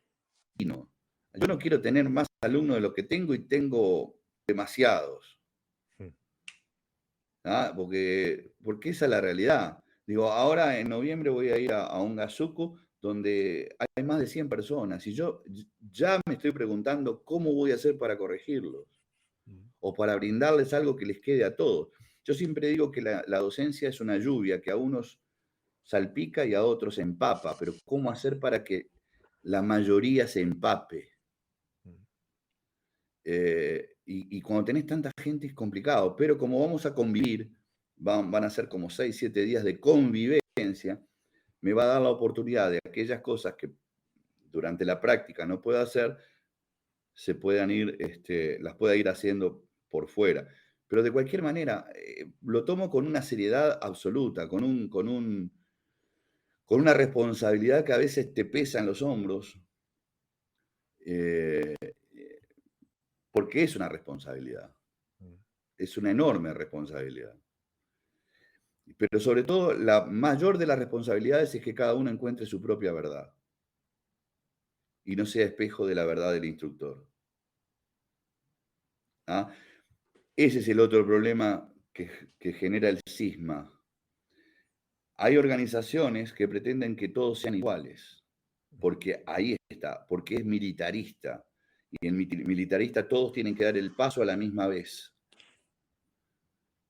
Yo no quiero tener más alumnos de lo que tengo y tengo demasiados. mm, ¿Ah? Porque esa es la realidad. Digo, ahora en noviembre voy a ir a un gazuco donde hay más de 100 personas y yo ya me estoy preguntando cómo voy a hacer para corregirlos mm, o para brindarles algo que les quede a todos. Yo siempre digo que la docencia es una lluvia que a unos salpica y a otros empapa, pero ¿cómo hacer para que la mayoría se empape? mm. Y cuando tenés tanta gente es complicado, pero como vamos a convivir, van a ser como 6, 7 días de convivencia, me va a dar la oportunidad de aquellas cosas que durante la práctica no puedo hacer, las pueda ir haciendo por fuera. Pero de cualquier manera, lo tomo con una seriedad absoluta, con una responsabilidad que a veces te pesa en los hombros, eh, porque es una responsabilidad, Mm. es una enorme responsabilidad. Pero sobre todo, la mayor de las responsabilidades es que cada uno encuentre su propia verdad y no sea espejo de la verdad del instructor. ¿Ah? Ese es el otro problema que genera el cisma. Hay organizaciones que pretenden que todos sean iguales, porque ahí está, porque es militarista. Y en militarista todos tienen que dar el paso a la misma vez.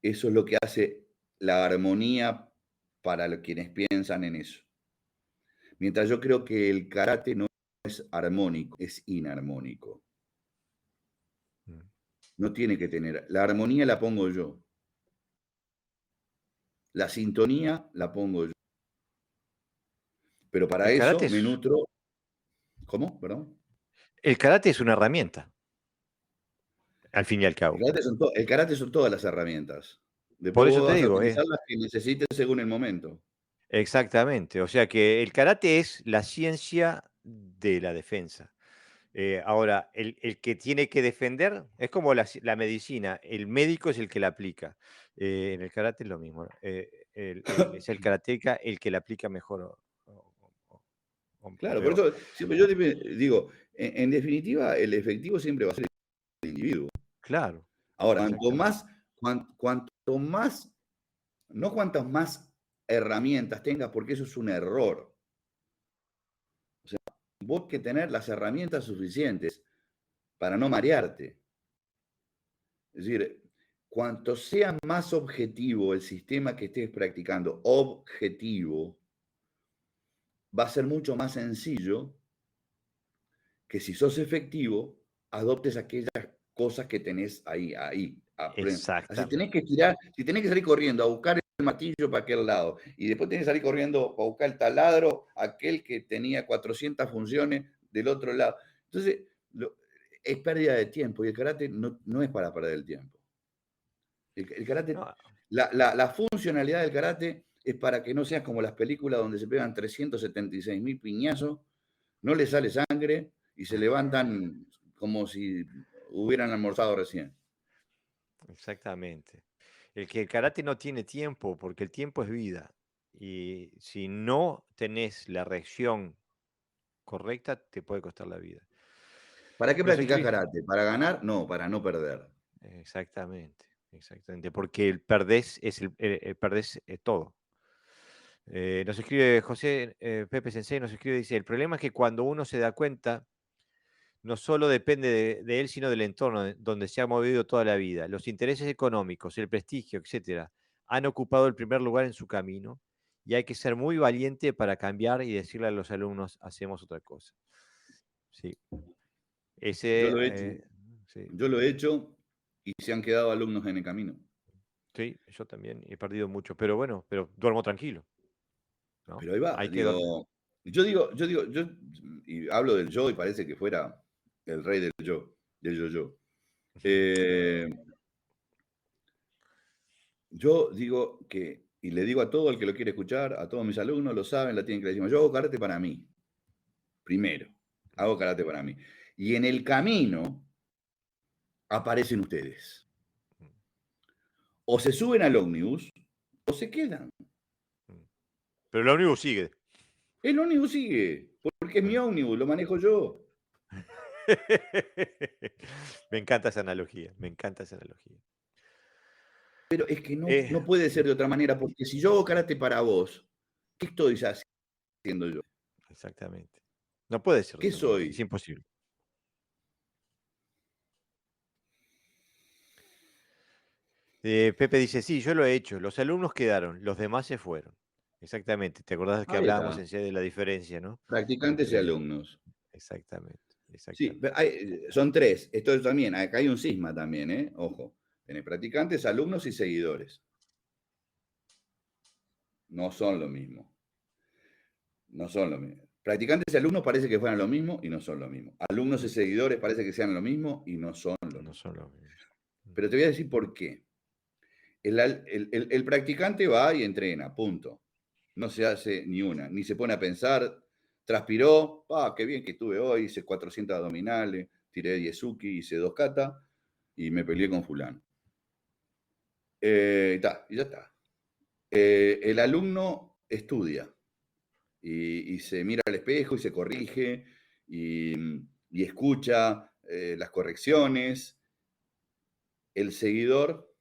Eso es lo que hace la armonía para quienes piensan en eso. Mientras yo creo que el karate no es armónico, es inarmónico. Mm. No tiene que tener. La armonía la pongo yo. La sintonía la pongo yo. Pero para El karate eso me es, nutro. ¿Cómo? Perdón. el karate es una herramienta, al fin y al El cabo. karate el karate son todas las herramientas. Por Después eso vos te vas a digo, utilizar las que necesites según el momento. exactamente. O sea que el karate es la ciencia de la defensa. Ahora, el que tiene que defender es como la medicina, el médico es el que la aplica. En el karate es lo mismo, ¿no? Es el karateca el que la aplica mejor o Claro, por peor. eso siempre yo digo, en definitiva, el efectivo siempre va a ser el individuo. Claro, Ahora, exactamente. cuanto más, no cuantas más herramientas tengas, porque eso es un error. Vos que tener las herramientas suficientes para no marearte. Es decir, cuanto sea más objetivo el sistema que estés practicando, objetivo, va a ser mucho más sencillo que si sos efectivo, adoptes aquellas cosas que tenés ahí. Así tenés Exactamente. que tirar, si tenés que salir corriendo a buscar el martillo para aquel lado, y después tenés que salir corriendo a buscar el taladro, aquel que tenía 400 funciones del otro lado. Entonces, es pérdida de tiempo, y el karate no es para perder el tiempo. El karate, No, la funcionalidad del karate es para que no seas como las películas donde se pegan 376.000 piñazos, no les sale sangre y se levantan como si hubieran almorzado recién. Exactamente. El karate no tiene tiempo, porque el tiempo es vida. Y si no tenés la reacción correcta, te puede costar la vida. ¿Para qué Nos practicás escribe. karate? ¿Para ganar? No, para no perder. Exactamente, exactamente. Porque el perdés es el perdés todo. Nos escribe José Pepe Sensei, nos escribe, dice, el problema es que cuando uno se da cuenta, no solo depende de él, sino del entorno donde se ha movido toda la vida. Los intereses económicos, el prestigio, etcétera, han ocupado el primer lugar en su camino y hay que ser muy valiente para cambiar y decirle a los alumnos, hacemos otra cosa. Sí, Yo ese, lo he hecho, sí, yo lo he hecho y se han quedado alumnos en el camino. sí, yo también he perdido mucho, pero bueno, pero duermo tranquilo, ¿no? Pero ahí va, Hay que dormir. digo, yo, y hablo del yo y parece que fuera el rey del yo. Eh, yo digo que, y le digo a todo el que lo quiere escuchar, a todos mis alumnos, lo saben, la tienen que decir, yo hago karate para mí, primero, hago karate para mí. Y en el camino aparecen ustedes. O se suben al ómnibus o se quedan. Pero el ómnibus sigue. El ómnibus sigue, porque es mi ómnibus, lo manejo yo. Me encanta esa analogía, me encanta esa analogía. Pero es que no puede Sí, ser de otra manera, porque si yo hago karate para vos, ¿qué estoy haciendo yo? exactamente. No puede ser de ¿Qué otra manera, es soy? imposible. Pepe dice, sí, yo lo he hecho, los alumnos quedaron, los demás se fueron. Exactamente, ¿te acordás que Ahí hablábamos está. en sí de la diferencia, ¿no? Practicantes y Entre, alumnos. exactamente, Sí, exactamente. son tres. Esto también, acá hay un cisma también, ¿eh? Ojo. Tenés practicantes, alumnos y seguidores. No son lo mismo. No son lo mismo. Practicantes y alumnos parece que fueran lo mismo y no son lo mismo. Alumnos y seguidores parece que sean lo mismo y no son lo No mismo. son los mismos. Pero te voy a decir por qué. El practicante va y entrena, punto. No se hace ni una, ni se pone a pensar, transpiró, qué bien que estuve hoy, hice 400 abdominales, tiré 10 suki, hice 2 kata y me peleé con fulano. Y ya está. El alumno estudia y se mira al espejo y se corrige y, y escucha las correcciones. El seguidor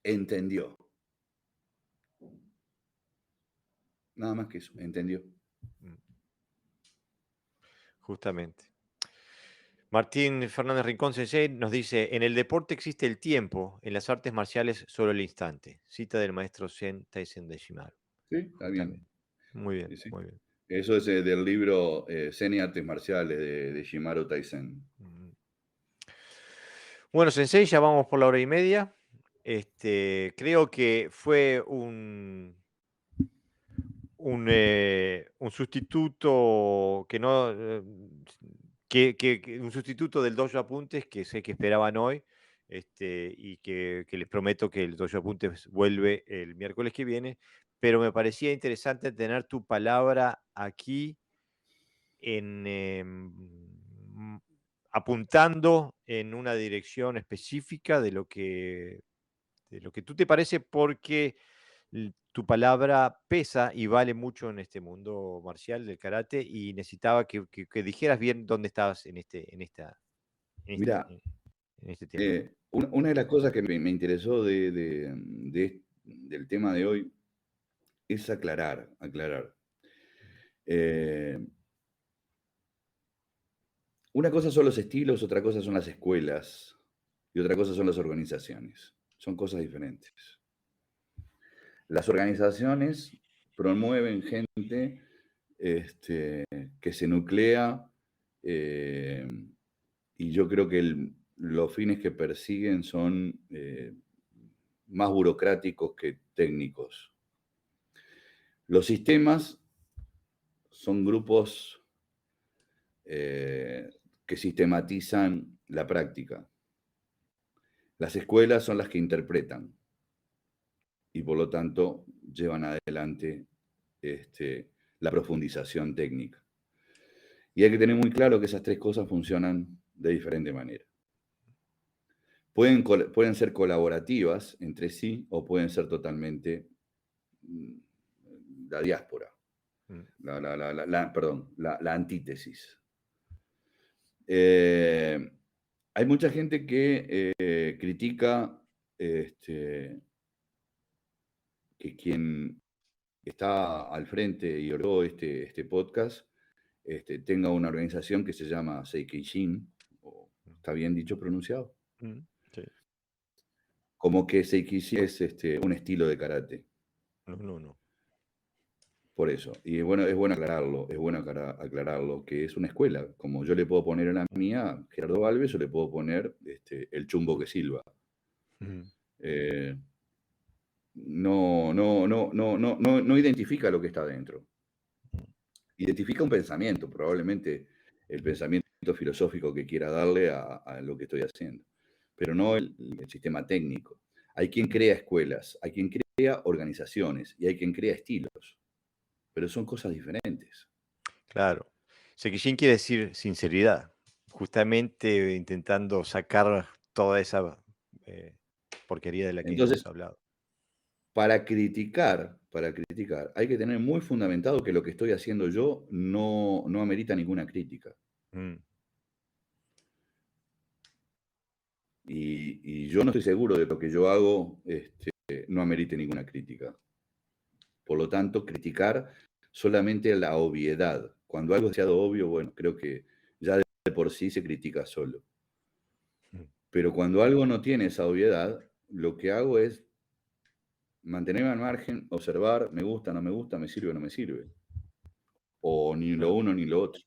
entendió. Nada más que eso, entendió. Mm, justamente. Martín Fernández Rincón Sensei nos dice, en el deporte existe el tiempo, en las artes marciales solo el instante. Cita del maestro Zen Taizen de Shimaru. ¿Sí? Está bien. Justamente. Muy bien, Sí, sí. muy bien. Eso es del libro Zen y Artes Marciales de Shimaru Taizen. Mm. Bueno, Sensei, ya vamos por la hora y media. Creo que fue un sustituto que no, un sustituto del Dojo Apuntes que sé que esperaban hoy, y que les prometo que el Dojo Apuntes vuelve el miércoles que viene, pero me parecía interesante tener tu palabra aquí en, apuntando en una dirección específica de lo que tú te parece, porque tu palabra pesa y vale mucho en este mundo marcial del karate y necesitaba que dijeras bien dónde estabas en este, Mira, en este tema. una de las cosas que me interesó del tema de hoy es aclarar. Eh, una cosa son los estilos, otra cosa son las escuelas y otra cosa son las organizaciones. Son cosas diferentes. Las organizaciones promueven gente que se nuclea eh, y yo creo que los fines que persiguen son más burocráticos que técnicos. Los sistemas son grupos que sistematizan la práctica. Las escuelas son las que interpretan y por lo tanto llevan adelante la profundización técnica. Y hay que tener muy claro que esas tres cosas funcionan de diferente manera. Pueden ser colaborativas entre sí o pueden ser totalmente la diáspora, la antítesis. Hay mucha gente que critica que quien está al frente y ordenó este podcast tenga una organización que se llama Seikishin, ¿está bien dicho, pronunciado? Sí. Como que Seikishin es un estilo de karate. No. Por eso. Y bueno, es bueno aclararlo, que es una escuela. Como yo le puedo poner a la mía, Gerardo Alves, yo le puedo poner el chumbo que silba. No identifica lo que está dentro. Identifica un pensamiento, probablemente el pensamiento filosófico que quiera darle a lo que estoy haciendo, pero no el sistema técnico. Hay quien crea escuelas, hay quien crea organizaciones y hay quien crea estilos, pero son cosas diferentes. Claro. Sekishin quiere decir sinceridad, justamente intentando sacar toda esa porquería de la que Entonces, hemos hablado. para criticar, hay que tener muy fundamentado que lo que estoy haciendo yo no amerita ninguna crítica. Y yo no estoy seguro de que lo que yo hago no amerite ninguna crítica. Por lo tanto, criticar solamente la obviedad. Cuando algo es demasiado obvio, bueno, creo que ya de por sí se critica solo. Pero cuando algo no tiene esa obviedad, lo que hago es mantenerme al margen, observar, me gusta, no me gusta, me sirve, no me sirve. O ni lo uno ni lo otro.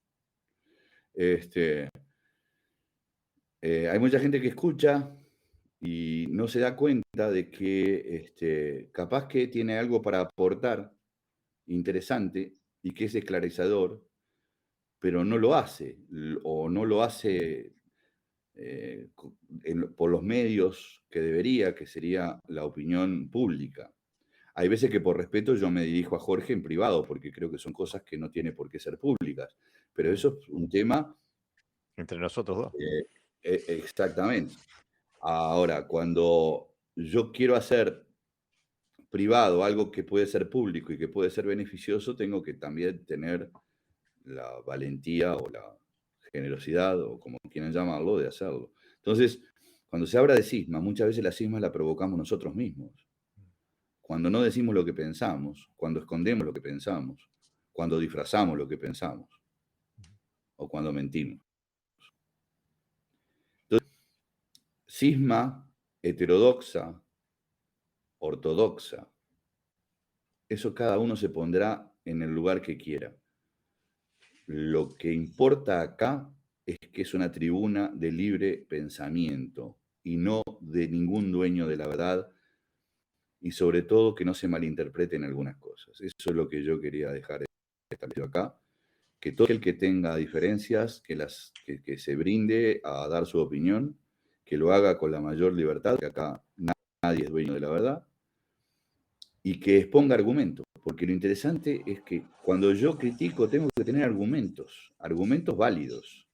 Hay mucha gente que escucha y no se da cuenta de que capaz que tiene algo para aportar interesante y que es esclarecedor, pero no lo hace, o no lo hace por los medios que debería, que sería la opinión pública. Hay veces que por respeto yo me dirijo a Jorge en privado, porque creo que son cosas que no tienen por qué ser públicas, pero eso es un tema... Entre nosotros dos. Exactamente. Ahora, cuando yo quiero hacer privado algo que puede ser público y que puede ser beneficioso, tengo que también tener la valentía o la generosidad, o como quieran llamarlo, de hacerlo. Entonces, cuando se habla de cisma, muchas veces la cisma la provocamos nosotros mismos. Cuando no decimos lo que pensamos, cuando escondemos lo que pensamos, cuando disfrazamos lo que pensamos, o cuando mentimos. Entonces, cisma heterodoxa, ortodoxa, eso cada uno se pondrá en el lugar que quiera. Lo que importa acá es que es una tribuna de libre pensamiento y no de ningún dueño de la verdad, y sobre todo que no se malinterpreten algunas cosas. Eso es lo que yo quería dejar establecido acá, que todo el que tenga diferencias, que se brinde a dar su opinión, que lo haga con la mayor libertad, que acá nadie es dueño de la verdad, y que exponga argumentos, porque lo interesante es que cuando yo critico tengo que tener argumentos válidos,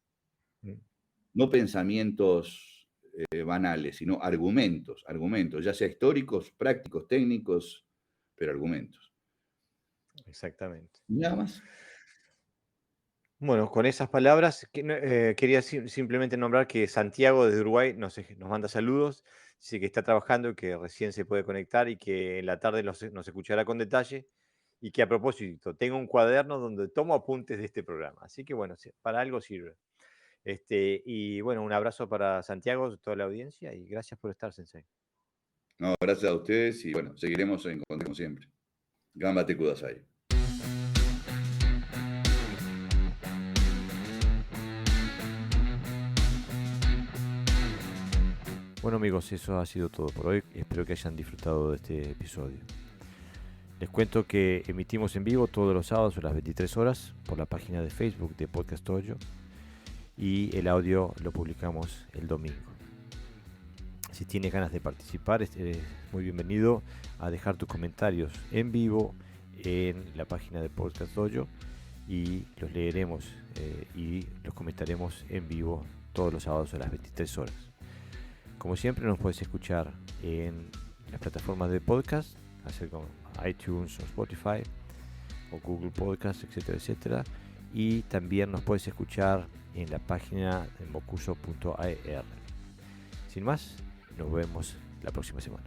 no pensamientos banales, sino argumentos, ya sea históricos, prácticos, técnicos, pero argumentos. Exactamente. Nada más. Bueno, con esas palabras quería simplemente nombrar que Santiago desde Uruguay nos manda saludos, dice que está trabajando y que recién se puede conectar y que en la tarde nos escuchará con detalle, y que a propósito tengo un cuaderno donde tomo apuntes de este programa. Así que bueno, para algo sirve. Y bueno, un abrazo para Santiago, toda la audiencia, y gracias por estar, Sensei. No, gracias a ustedes y bueno, seguiremos en contacto como siempre. Gambate kudasai. Bueno amigos, eso ha sido todo por hoy. Espero que hayan disfrutado de este episodio. Les cuento que emitimos en vivo todos los sábados a las 23 horas por la página de Facebook de Podcast Toyo, y el audio lo publicamos el domingo. Si tienes ganas de participar, eres muy bienvenido a dejar tus comentarios en vivo en la página de Podcast Dojo y los leeremos y los comentaremos en vivo todos los sábados a las 23 horas. Como siempre, nos puedes escuchar en las plataformas de podcast, hacer con iTunes o Spotify o Google Podcast, etcétera, etcétera. Y también nos puedes escuchar en la página de mocuso.ar. Sin más, nos vemos la próxima semana.